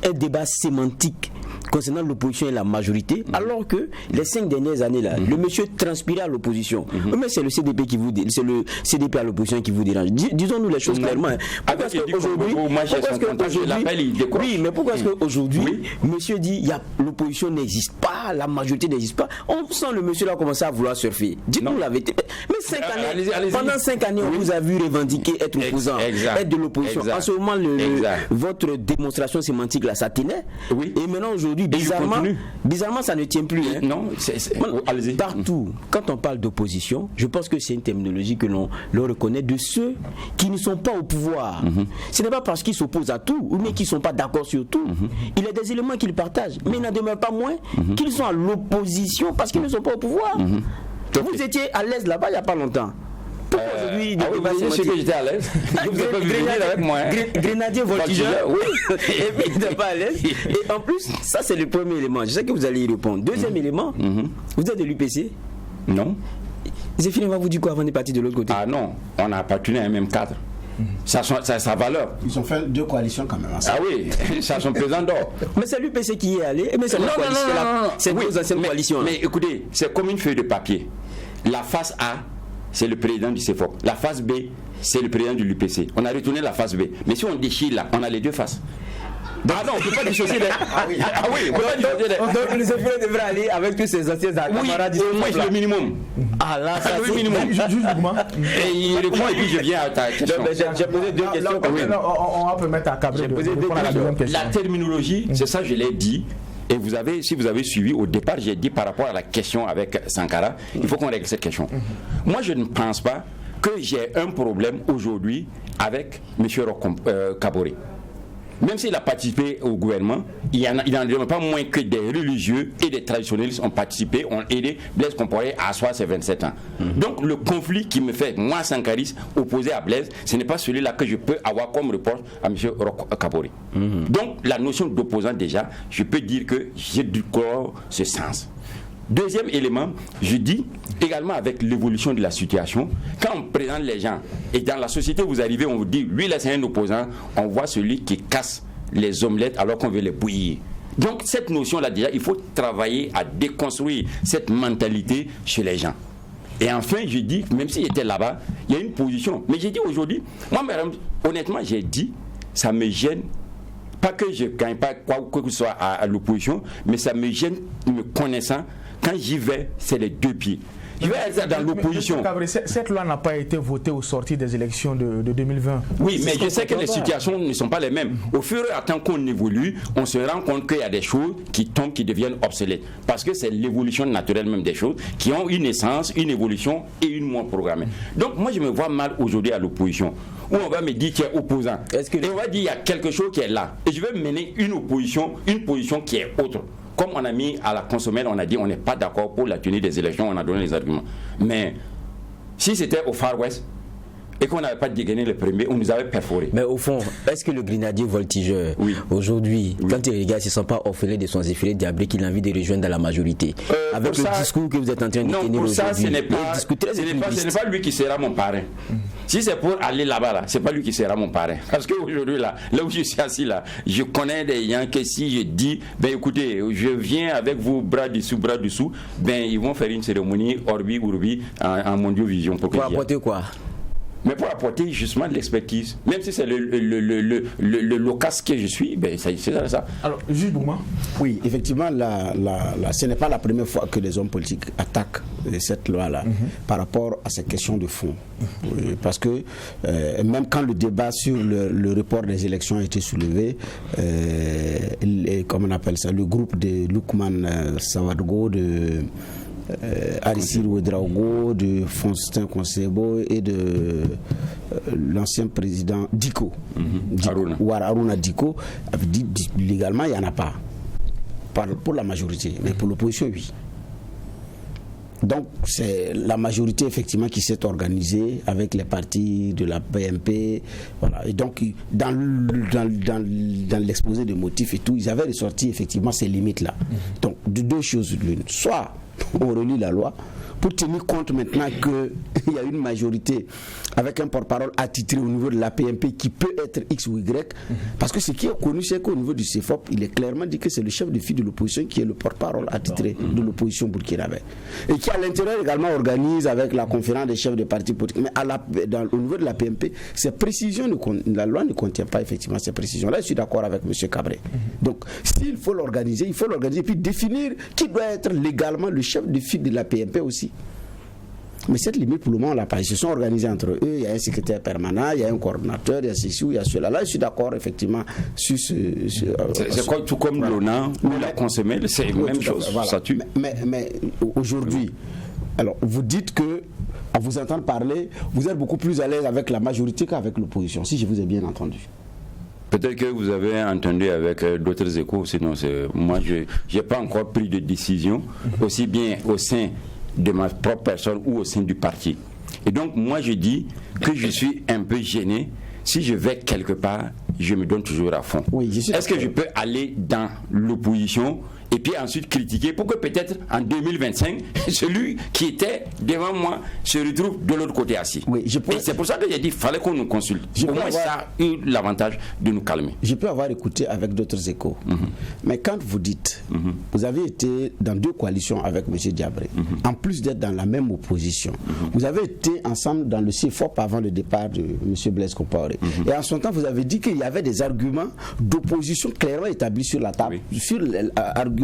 un débat sémantique concernant l'opposition et la majorité, alors que les 5 dernières années là, le monsieur transpirait à l'opposition. Mais c'est le CDP qui vous c'est le CDP à l'opposition qui vous dérange. Disons-nous les choses clairement. Pourquoi est-ce qu'aujourd'hui, pourquoi est-ce qu'aujourd'hui, monsieur dit l'opposition n'existe pas, la majorité n'existe pas. On sent le monsieur là commencer à vouloir surfer. Dites-nous la vérité. Mais 5 années, pendant 5 années, on vous a vu revendiquer être opposant, être de l'opposition. En ce moment, votre démonstration sémantique là, ça tenait. Et maintenant aujourd'hui, bizarrement, ça ne tient plus. Hein. Non, allez-y. Partout, quand on parle d'opposition, je pense que c'est une terminologie que l'on reconnaît de ceux qui ne sont pas au pouvoir. Ce n'est pas parce qu'ils s'opposent à tout ou bien qu'ils ne sont pas d'accord sur tout. Il y a des éléments qu'ils partagent, mais il n'en demeure pas moins qu'ils sont à l'opposition parce qu'ils ne sont pas au pouvoir. Vous étiez à l'aise là-bas il n'y a pas longtemps. Aujourd'hui, je sais que j'étais à l'aise. Vous avez pas avec moi. Grenadier voltigeur, oui. Et puis il n'est pas à l'aise. Et en plus, ça c'est le premier élément. Je sais que vous allez y répondre. Deuxième élément, vous êtes de l'UPC? Non. Zéphirin va vous dire quoi avant de partir de l'autre côté? Ah non, on a appartenu à un même cadre. Ça a sa valeur. Ils ont fait 2 coalitions quand même. Ah oui, ça son pesant d'or. Mais c'est l'UPC qui est allé. Mais c'est c'est nos anciennes coalitions. Mais écoutez, c'est comme une feuille de papier. La face A, c'est le président du CFOP. La face B, c'est le président de l'UPC. On a retourné la face B. Mais si on déchire là, on a les deux faces. Ah non, on ne peut pas dissocier les... Ah oui, on peut pas dissocier les... Donc le CFOP devrait aller avec tous ses anciens camarades. Oui, au moins le minimum. Ah là, ça c'est... le minimum. Et il répond et puis je viens à ta question. J'ai posé 2 questions. On va permettre à Cabré de répondre à la deuxième question. La terminologie, c'est ça je l'ai dit. Et si vous avez suivi, au départ, j'ai dit par rapport à la question avec Sankara, il faut qu'on règle cette question. Moi, je ne pense pas que j'ai un problème aujourd'hui avec M. Kaboré. Même s'il a participé au gouvernement, il n'en a pas moins que des religieux et des traditionnalistes ont participé, ont aidé Blaise Compaoré à asseoir ses 27 ans. Donc le conflit qui me fait, moi, Sankaris, opposé à Blaise, ce n'est pas celui-là que je peux avoir comme reproche à M. Kaboré. Donc la notion d'opposant, déjà, je peux dire que j'ai du corps ce sens. Deuxième élément, je dis également avec l'évolution de la situation, quand on présente les gens et dans la société vous arrivez, on vous dit lui là c'est un opposant, on voit celui qui casse les omelettes alors qu'on veut les bouillir. Donc cette notion là déjà, il faut travailler à déconstruire cette mentalité chez les gens. Et enfin je dis, même s'il était là-bas, il y a une position. Mais j'ai dit aujourd'hui, moi madame, honnêtement j'ai dit, ça me gêne. Pas que je ne gagne pas quoi que ce soit à l'opposition, mais ça me gêne me connaissant. Quand j'y vais, c'est les 2 pieds. Je vais être dans l'opposition. Cette loi n'a pas été votée au sortir des élections de 2020. Oui, mais je sais que les situations ne sont pas les mêmes. Au fur et à mesure qu'on évolue, on se rend compte qu'il y a des choses qui tombent, qui deviennent obsolètes. Parce que c'est l'évolution naturelle même des choses qui ont une essence, une évolution et une moins programmée. Donc moi, je me vois mal aujourd'hui à l'opposition. Où on va me dire qu'il est opposant. Et on va dire qu'il y a quelque chose qui est là. Et je vais mener une opposition, une position qui est autre. Comme on a mis à la consommée, on a dit on n'est pas d'accord pour la tenue des élections, on a donné les arguments. Mais si c'était au Far West, et qu'on n'avait pas dégainé le premier, on nous avait perforé. Mais au fond, est-ce que le grenadier voltigeur, aujourd'hui, quand il regarde, il ne se sent pas orphelin de son effilé diabolique qu'il a envie de rejoindre dans la majorité? Avec le discours que vous êtes en train de tenir aujourd'hui. Non, pour ça, ce n'est pas lui qui sera mon parrain. Si c'est pour aller là-bas, là, c'est pas lui qui sera mon parrain. Parce qu'aujourd'hui, là où je suis assis, là, je connais des gens que si je dis, ben écoutez, je viens avec vous bras dessous, ben ils vont faire une cérémonie orbi urbi en mondiovision. Pour apporter quoi? Mais pour apporter justement de l'expertise, même si c'est le loquace que je suis, ben c'est ça. Alors, juste pour moi. Oui, effectivement, ce n'est pas la première fois que les hommes politiques attaquent cette loi-là par rapport à ces questions de fond. Parce que même quand le débat sur le report des élections a été soulevé, comment on appelle ça, le groupe de Lukman Sawadgo, de Aristide Ouedraogo, de Faustin Konsebo et de l'ancien président Diko, Aruna Diko, avait dit légalement il n'y en a pas pour la majorité, mais pour l'opposition oui. Donc c'est la majorité effectivement qui s'est organisée avec les partis de la PMP, voilà. Et donc dans l'exposé des motifs et tout, ils avaient ressorti effectivement ces limites là. Donc de deux choses l'une, soit on relit la loi pour tenir compte maintenant qu'il y a une majorité avec un porte-parole attitré au niveau de la PMP qui peut être X ou Y, parce que ce qui est connu, c'est qu'au niveau du CEFOP, il est clairement dit que c'est le chef de file de l'opposition qui est le porte-parole attitré de l'opposition burkinabé. Et qui à l'intérieur également organise avec la conférence des chefs de partis politiques. Mais au niveau de la PMP, ces précisions, la loi ne contient pas effectivement ces précisions. Là, je suis d'accord avec M. Cabré. Donc, s'il faut l'organiser, il faut l'organiser et puis définir qui doit être légalement le chef de file de la PMP aussi. Mais cette limite, pour le moment, on l'a pas. Ils se sont organisés entre eux. Il y a un secrétaire permanent, il y a un coordinateur, il y a ceci ou il y a cela. Là, je suis d'accord, effectivement, sur ce. C'est tout comme l'ONA ou la consommée, c'est la même chose. Voilà. Ça tue. Mais aujourd'hui, alors, vous dites que, à vous entendre parler, vous êtes beaucoup plus à l'aise avec la majorité qu'avec l'opposition, si je vous ai bien entendu. Peut-être que vous avez entendu avec d'autres échos, sinon moi, je n'ai pas encore pris de décision, aussi bien au sein de ma propre personne ou au sein du parti. Et donc moi je dis que je suis un peu gêné. Si je vais quelque part, je me donne toujours à fond. Oui, est-ce que je peux aller dans l'opposition et puis ensuite critiquer pour que peut-être en 2025, celui qui était devant moi se retrouve de l'autre côté assis. Oui, et c'est pour ça que j'ai dit qu'il fallait qu'on nous consulte. Au moins ça a eu l'avantage de nous calmer. Je peux avoir écouté avec d'autres échos. Mais quand vous dites, vous avez été dans deux coalitions avec M. Diabré, en plus d'être dans la même opposition, vous avez été ensemble dans le CFOP avant le départ de M. Blaise Compaoré. Et en son temps, vous avez dit qu'il y avait des arguments d'opposition clairement établis sur la table, sur arguments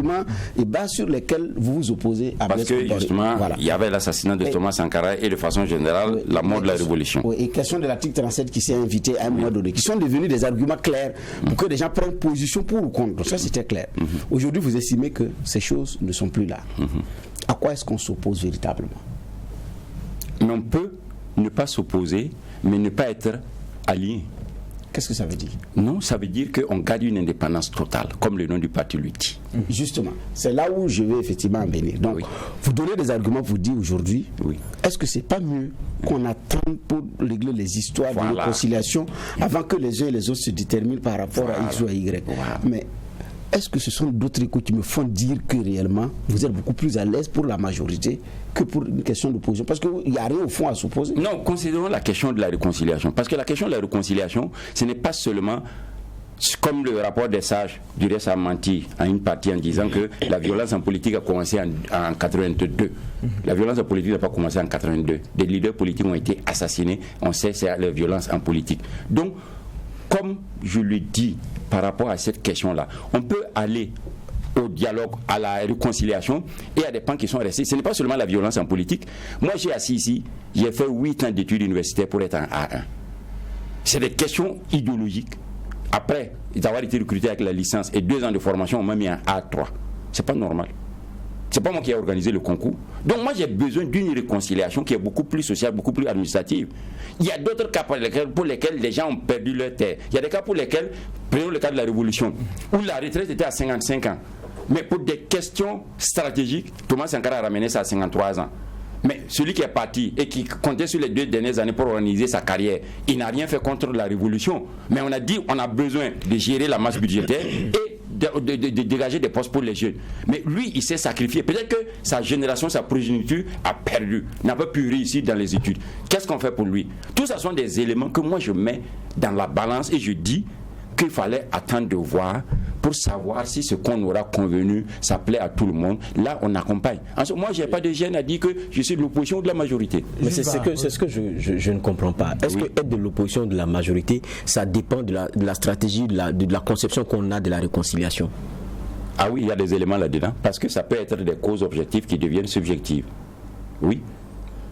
et bas sur lesquels vous vous opposez à Blaise Compaoré. Parce que justement, il y avait l'assassinat de Thomas Sankara et de façon générale, la mort de la révolution. Et question de l'article 37 qui s'est invité à un moment donné, qui sont devenus des arguments clairs pour que les gens prennent position pour ou contre. Donc ça, c'était clair. Aujourd'hui, vous estimez que ces choses ne sont plus là. À quoi est-ce qu'on s'oppose véritablement? On peut ne pas s'opposer, mais ne pas être allié. Qu'est-ce que ça veut dire? Non, ça veut dire qu'on garde une indépendance totale, comme le nom du parti lui dit. Justement, c'est là où je vais effectivement en venir. Donc, vous donnez des arguments pour dire aujourd'hui, est-ce que c'est pas mieux qu'on attende pour régler les histoires de réconciliation avant que les uns et les autres se déterminent par rapport à X ou à Y? Mais est-ce que ce sont d'autres échos qui me font dire que réellement vous êtes beaucoup plus à l'aise pour la majorité que pour une question d'opposition? Parce qu'il n'y a rien au fond à s'opposer. Non, considérons la question de la réconciliation. Parce que la question de la réconciliation, ce n'est pas seulement comme le rapport des sages, du reste a menti à une partie en disant que la violence en politique a commencé en 82. La violence en politique n'a pas commencé en 82. Des leaders politiques ont été assassinés. On sait c'est la violence en politique. Donc, comme je le dis par rapport à cette question-là, on peut aller au dialogue, à la réconciliation et à des pans qui sont restés. Ce n'est pas seulement la violence en politique. Moi, j'ai assis ici, j'ai fait 8 ans d'études universitaires pour être en A1. C'est des questions idéologiques. Après d'avoir été recruté avec la licence et 2 ans de formation, on m'a mis en A3. C'est pas normal. C'est pas moi qui ai organisé le concours. Donc moi j'ai besoin d'une réconciliation qui est beaucoup plus sociale, beaucoup plus administrative. Il y a d'autres cas pour lesquels les gens ont perdu leur terre. Il y a des cas pour lesquels, prenons le cas de la Révolution, où la retraite était à 55 ans. Mais pour des questions stratégiques, Thomas Sankara a ramené ça à 53 ans. Mais celui qui est parti et qui comptait sur les 2 dernières années pour organiser sa carrière, il n'a rien fait contre la révolution. Mais on a dit on a besoin de gérer la masse budgétaire et de dégager des postes pour les jeunes. Mais lui, il s'est sacrifié. Peut-être que sa génération, sa progéniture a perdu, n'a pas pu réussir dans les études. Qu'est-ce qu'on fait pour lui? Tout ça sont des éléments que moi je mets dans la balance et je dis qu'il fallait attendre de voir pour savoir si ce qu'on aura convenu, ça plaît à tout le monde. Là, on accompagne. Ensuite, moi, je n'ai pas de gêne à dire que je suis de l'opposition ou de la majorité. Mais c'est ce que je ne comprends pas. Est-ce que être de l'opposition ou de la majorité, ça dépend de la stratégie, de la conception qu'on a de la réconciliation? Ah oui, il y a des éléments là-dedans. Parce que ça peut être des causes objectives qui deviennent subjectives. Oui.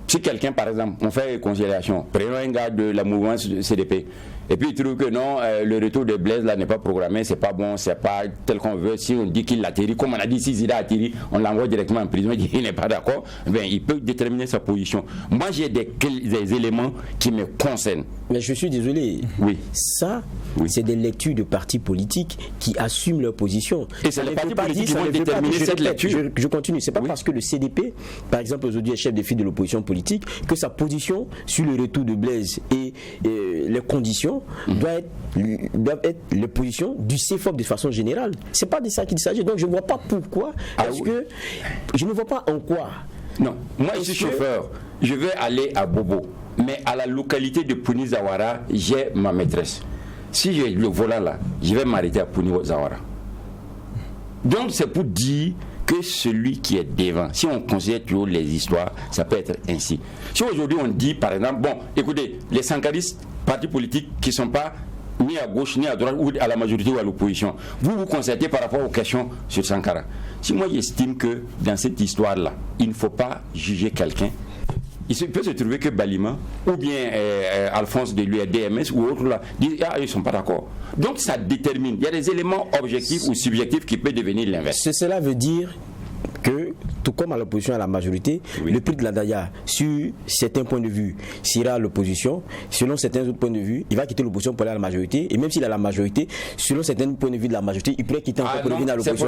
Si quelqu'un, par exemple, on fait réconciliation, prenons un gars de la mouvance CDP, et puis il trouve que non, le retour de Blaise là n'est pas programmé, c'est pas bon, c'est pas tel qu'on veut. Si on dit qu'il atterrit, comme on a dit, si Zida atterrit, on l'envoie directement en prison, il n'est pas d'accord, ben, il peut déterminer sa position. Moi, j'ai des éléments qui me concernent. Mais je suis désolé. Oui. Ça, c'est des lectures de partis politiques qui assument leur position. Et c'est les partis politiques qui vont déterminer cette lecture. Je continue. C'est pas parce que le CDP, par exemple, aujourd'hui est chef de file de l'opposition politique, que sa position sur le retour de Blaise et les conditions doivent être les positions du CFOP de façon générale. C'est pas de ça qu'il s'agit. Donc je ne vois pas pourquoi. Que je ne vois pas en quoi. Non, moi je suis chauffeur. Je veux aller à Bobo. Mais à la localité de Pouni Zawara, j'ai ma maîtresse. Si j'ai le volant là, je vais m'arrêter à Pouni Zawara. Donc c'est pour dire que celui qui est devant, si on considère toujours les histoires, ça peut être ainsi. Si aujourd'hui on dit par exemple, bon, écoutez, les sankaristes, partis politiques qui ne sont pas ni à gauche, ni à droite, ou à la majorité ou à l'opposition, vous vous concertez par rapport aux questions sur Sankara. Si moi j'estime que dans cette histoire-là, il ne faut pas juger quelqu'un, il peut se trouver que Balima ou bien Alphonse de l'URDMS ou autre là disent ils ne sont pas d'accord. Donc ça détermine. Il y a des éléments objectifs ou subjectifs qui peuvent devenir l'inverse. Cela veut dire que, tout comme à l'opposition à la majorité, le prix de la Daya, sur certains points de vue, sera à l'opposition, selon certains autres points de vue, il va quitter l'opposition pour aller à la majorité, et même s'il a la majorité, selon certains points de vue de la majorité, il pourrait quitter encore pour revenir à l'opposition.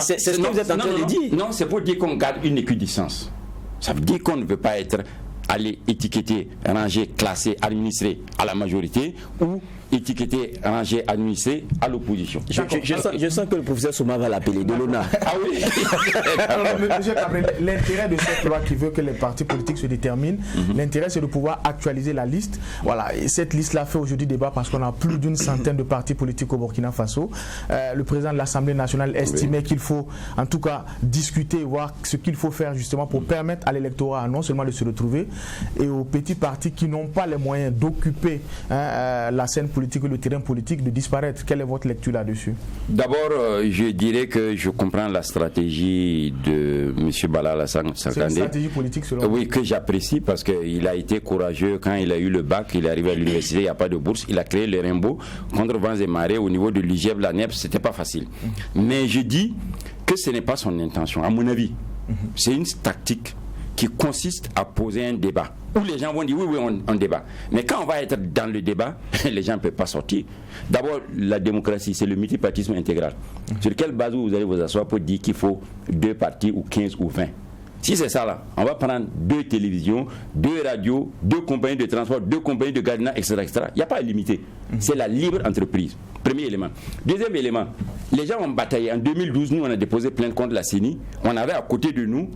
C'est ce que vous êtes en train de dire. Non, c'est pour dire qu'on garde une équidistance. Ça veut dire qu'on ne veut pas aller étiqueter, ranger, classer, administrer à la majorité ou étiqueter, ranger, administrer à l'opposition. Je sens que le professeur Souma va l'appeler de l'ONA. Ah oui. Monsieur Cabrel, l'intérêt de cette loi qui veut que les partis politiques se déterminent, l'intérêt c'est de pouvoir actualiser la liste. Voilà, et cette liste-là fait aujourd'hui débat parce qu'on a plus d'une centaine de partis politiques au Burkina Faso. Le président de l'Assemblée nationale estimait qu'il faut en tout cas discuter et voir ce qu'il faut faire justement pour permettre à l'électorat non seulement de se retrouver et aux petits partis qui n'ont pas les moyens d'occuper la scène politique ou le terrain politique de disparaître. Quelle est votre lecture là-dessus? D'abord, je dirais que je comprends la stratégie de M. Bala Alassane Sakandé. C'est une stratégie politique selon vous? Oui, que j'apprécie parce qu'il a été courageux quand il a eu le bac, il est arrivé à l'université, il n'y a pas de bourse, il a créé le Rainbow contre vents et marées au niveau de l'IGEB, la NEP, c'était pas facile. Mais je dis que ce n'est pas son intention, à mon avis. C'est une tactique qui consiste à poser un débat où les gens vont dire oui, on débat. Mais quand on va être dans le débat, les gens ne peuvent pas sortir. D'abord, la démocratie, c'est le multipartisme intégral. Sur quelle base vous allez vous asseoir pour dire qu'il faut 2 partis ou 15 ou 20? Si c'est ça là, on va prendre 2 télévisions, 2 radios, 2 compagnies de transport, 2 compagnies de gardiennage, etc. Il n'y a pas à limiter. C'est la libre entreprise. Premier élément. Deuxième élément, les gens ont bataillé. En 2012, nous, on a déposé plainte contre la CENI. On avait à côté de nous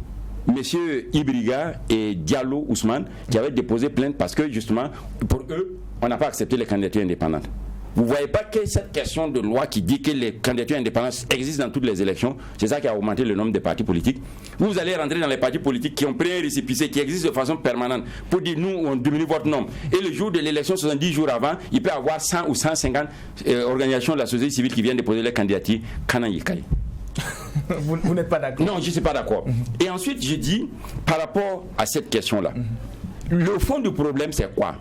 Monsieur Ibriga et Diallo Ousmane qui avaient déposé plainte parce que justement, pour eux, on n'a pas accepté les candidatures indépendantes. Vous ne voyez pas que cette question de loi qui dit que les candidatures indépendantes existent dans toutes les élections, c'est ça qui a augmenté le nombre de partis politiques. Vous allez rentrer dans les partis politiques qui ont pris un récépissé qui existe de façon permanente pour dire nous, on diminue votre nombre. Et le jour de l'élection, 70 jours avant, il peut y avoir 100 ou 150 organisations de la société civile qui viennent déposer les candidatures. Vous n'êtes pas d'accord? Non, je ne suis pas d'accord. Et ensuite, je dis, par rapport à cette question-là, le fond du problème, c'est quoi?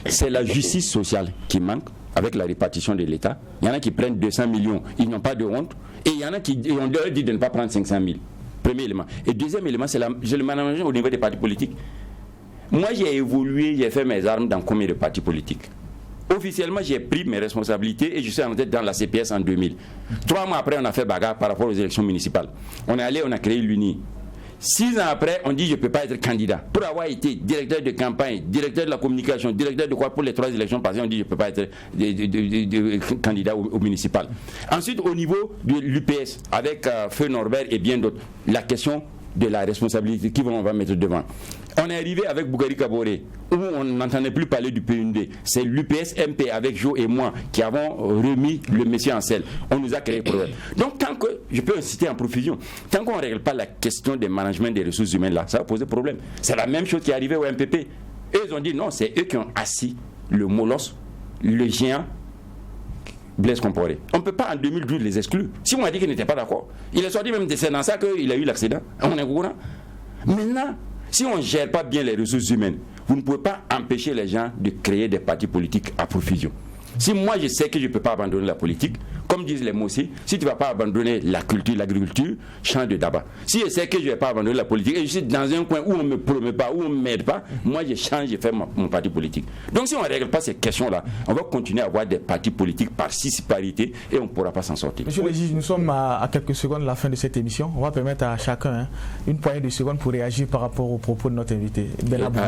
C'est la justice sociale qui manque avec la répartition de l'État. Il y en a qui prennent 200 millions, ils n'ont pas de honte. Et il y en a qui ont dit de ne pas prendre 500 000. Premier élément. Et deuxième élément, c'est le management au niveau des partis politiques. Moi, j'ai évolué, j'ai fait mes armes dans combien de partis politiques? Officiellement, j'ai pris mes responsabilités et je suis entré dans la CPS en 2000. 3 mois après, on a fait bagarre par rapport aux élections municipales. On est allé, on a créé l'UNI. 6 ans après, on dit je ne peux pas être candidat. Pour avoir été directeur de campagne, directeur de la communication, directeur de quoi pour les 3 élections passées, on dit je ne peux pas être candidat au municipal. Ensuite, au niveau de l'UPS, avec Feu Norbert et bien d'autres, la question de la responsabilité on va mettre devant. On est arrivé avec Bougari Kaboré, où on n'entendait plus parler du PND. C'est l'UPS MP avec Joe et moi qui avons remis le monsieur en selle. On nous a créé problème. Donc tant que, je peux citer en profusion, tant qu'on ne règle pas la question des management des ressources humaines là, ça va poser problème. C'est la même chose qui est arrivée au MPP. Eux ils ont dit non, c'est eux qui ont assis le molosse, le géant, Blaise Compaoré. On ne peut pas en 2012 les exclure. Si on a dit qu'il n'était pas d'accord, il est sorti même de c'est dans ça qu'il a eu l'accident. On est au courant. Maintenant, si on ne gère pas bien les ressources humaines, vous ne pouvez pas empêcher les gens de créer des partis politiques à profusion. Si moi je sais que je ne peux pas abandonner la politique, comme disent les mots aussi, si tu ne vas pas abandonner la culture, l'agriculture, change de tabac. Si je sais que je ne vais pas abandonner la politique et je suis dans un coin où on ne me promet pas, où on ne m'aide pas, moi je change, je fais mon parti politique. Donc si on ne règle pas ces questions-là, on va continuer à avoir des partis politiques par parité et on ne pourra pas s'en sortir. Monsieur le juge, nous sommes à quelques secondes de la fin de cette émission. On va permettre à chacun une poignée de secondes pour réagir par rapport aux propos de notre invité.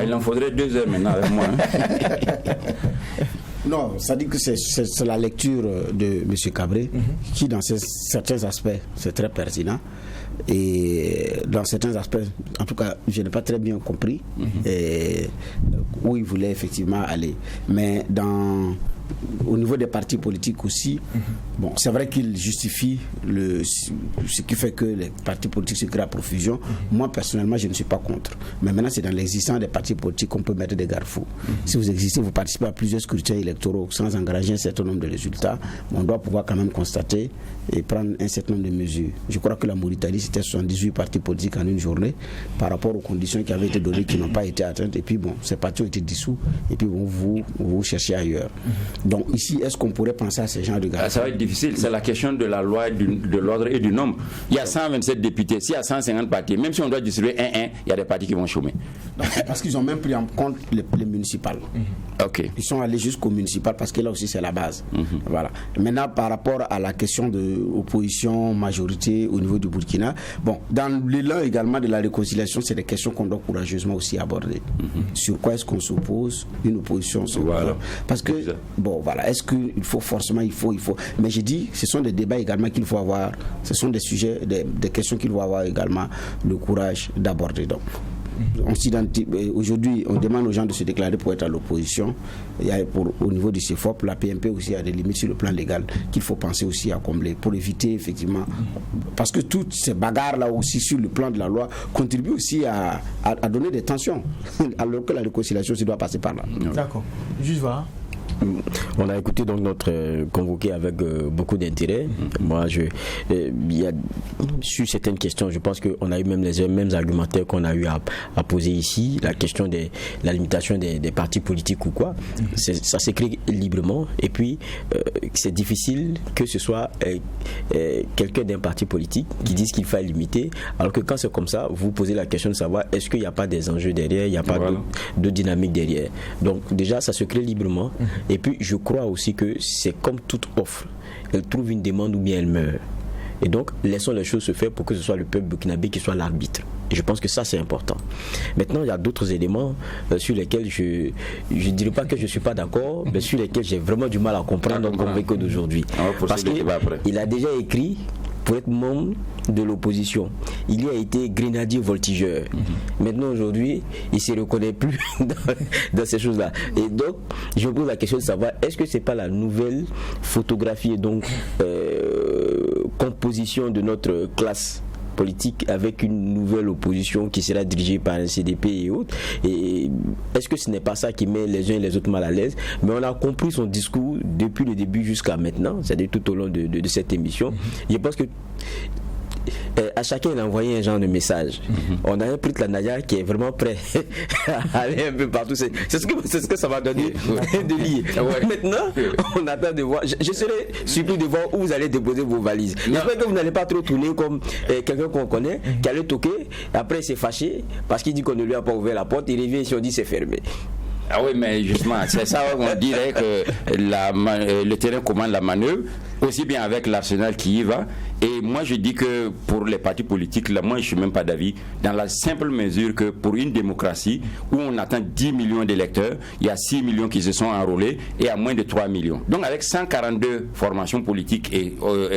Il en faudrait 2 heures maintenant avec moi. Non, ça dit que c'est la lecture de M. Cabré qui, dans certains aspects, c'est très pertinent. Et dans certains aspects, en tout cas, je n'ai pas très bien compris où il voulait effectivement aller. Mais au niveau des partis politiques aussi, bon, c'est vrai qu'il justifie ce qui fait que les partis politiques se créent à profusion. Moi, personnellement, je ne suis pas contre. Mais maintenant, c'est dans l'existence des partis politiques qu'on peut mettre des garde-fous. Si vous existez, vous participez à plusieurs scrutins électoraux sans engager un certain nombre de résultats, on doit pouvoir quand même constater et prendre un certain nombre de mesures. Je crois que la Mauritanie, c'était 78 partis politiques en une journée par rapport aux conditions qui avaient été données, qui n'ont pas été atteintes. Et puis, bon, ces partis ont été dissous. Et puis, bon, vous cherchez ailleurs. Donc ici, est-ce qu'on pourrait penser à ces gens de garde? Ça va être difficile, c'est la question de la loi, de l'ordre et du nombre. Il y a 127 députés, s'il y a 150 partis, même si on doit distribuer il y a des partis qui vont chômer. Donc, parce qu'ils ont même pris en compte les municipales. Okay. Ils sont allés jusqu'aux municipales parce que là aussi c'est la base. Voilà. Maintenant, par rapport à la question de opposition, majorité au niveau du Burkina, bon, dans l'élan également de la réconciliation, c'est des questions qu'on doit courageusement aussi aborder. Sur quoi est-ce qu'on s'oppose? Une opposition s'oppose. Parce que bon, voilà, est-ce qu'il faut forcément, il faut. Mais j'ai dit, ce sont des débats également qu'il faut avoir, ce sont des sujets, des questions qu'il faut avoir également le courage d'aborder. Donc, aujourd'hui, on demande aux gens de se déclarer pour être à l'opposition. Au niveau du CEFOP, la PMP aussi a des limites sur le plan légal qu'il faut penser aussi à combler pour éviter effectivement, parce que toutes ces bagarres-là aussi sur le plan de la loi contribuent aussi à donner des tensions, alors que la réconciliation se doit passer par là. D'accord. Juste va. On a écouté donc notre convoqué avec beaucoup d'intérêt. Moi, sur certaines questions, je pense qu'on a eu même les mêmes argumentaires qu'on a eu à poser ici. La question de la limitation des partis politiques ou quoi, ça s'écrit librement. Et puis, c'est difficile que ce soit quelqu'un d'un parti politique qui dise qu'il faut limiter. Alors que quand c'est comme ça, vous posez la question de savoir est-ce qu'il n'y a pas des enjeux derrière, il n'y a pas de dynamique derrière. Donc déjà, ça se crée librement. Et puis, je crois aussi que c'est comme toute offre. Elle trouve une demande ou bien elle meurt. Et donc, laissons les choses se faire pour que ce soit le peuple burkinabé qui soit l'arbitre. Et je pense que ça, c'est important. Maintenant, il y a d'autres éléments sur lesquels je ne dirais pas que je ne suis pas d'accord, mais sur lesquels j'ai vraiment du mal à comprendre dans le convoqué d'aujourd'hui. Parce qu'il a déjà écrit pour être membre de l'opposition. Il y a été grenadier voltigeur. Maintenant, aujourd'hui, il ne se reconnaît plus dans ces choses-là. Et donc, je me pose la question de savoir, est-ce que ce n'est pas la nouvelle photographie et donc composition de notre classe politique avec une nouvelle opposition qui sera dirigée par un CDP et autres, et est-ce que ce n'est pas ça qui met les uns et les autres mal à l'aise? Mais on a compris son discours depuis le début jusqu'à maintenant, c'est-à-dire tout au long de cette émission. Je pense que à chacun il a envoyé un genre de message. On a un prix de la Naya qui est vraiment prêt à aller un peu partout. C'est ce que ça va donner de lier. Maintenant, on attend de voir. Je serai surpris de voir où vous allez déposer vos valises. J'espère que vous n'allez pas trop tourner comme quelqu'un qu'on connaît, qui allait toquer, après il s'est fâché parce qu'il dit qu'on ne lui a pas ouvert la porte, il revient ici, on dit c'est fermé. Ah oui, mais justement, c'est ça on dirait que le terrain commande la manœuvre, aussi bien avec l'Arsenal qui y va, Et moi, je dis que pour les partis politiques, là, moi, je ne suis même pas d'avis, dans la simple mesure que pour une démocratie où on atteint 10 millions d'électeurs, il y a 6 millions qui se sont enrôlés et à moins de 3 millions. Donc, avec 142 formations politiques et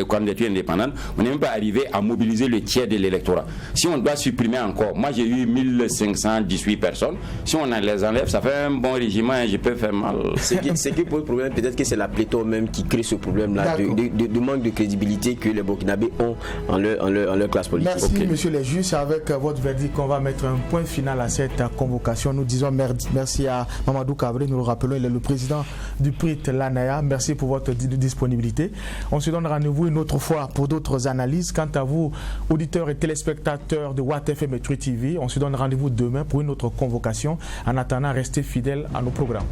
candidatures indépendantes, on n'est même pas arrivé à mobiliser le tiers de l'électorat. Si on doit supprimer encore, moi, j'ai eu 1518 personnes. Si on les enlève, ça fait un bon régiment et je peux faire mal. Ce qui pose problème, peut-être que c'est la pléthore même qui crée ce problème-là de manque de crédibilité que les Burkinabés ont en leur classe politique. Merci, monsieur les juges. C'est avec votre verdict qu'on va mettre un point final à cette convocation. Nous disons merci à Mamadou Kabré. Nous le rappelons, il est le président du PRIT l'ANAYA. Merci pour votre disponibilité. On se donne rendez-vous une autre fois pour d'autres analyses. Quant à vous, auditeurs et téléspectateurs de Watt FM et Truth TV, on se donne rendez-vous demain pour une autre convocation. En attendant, restez fidèles à nos programmes.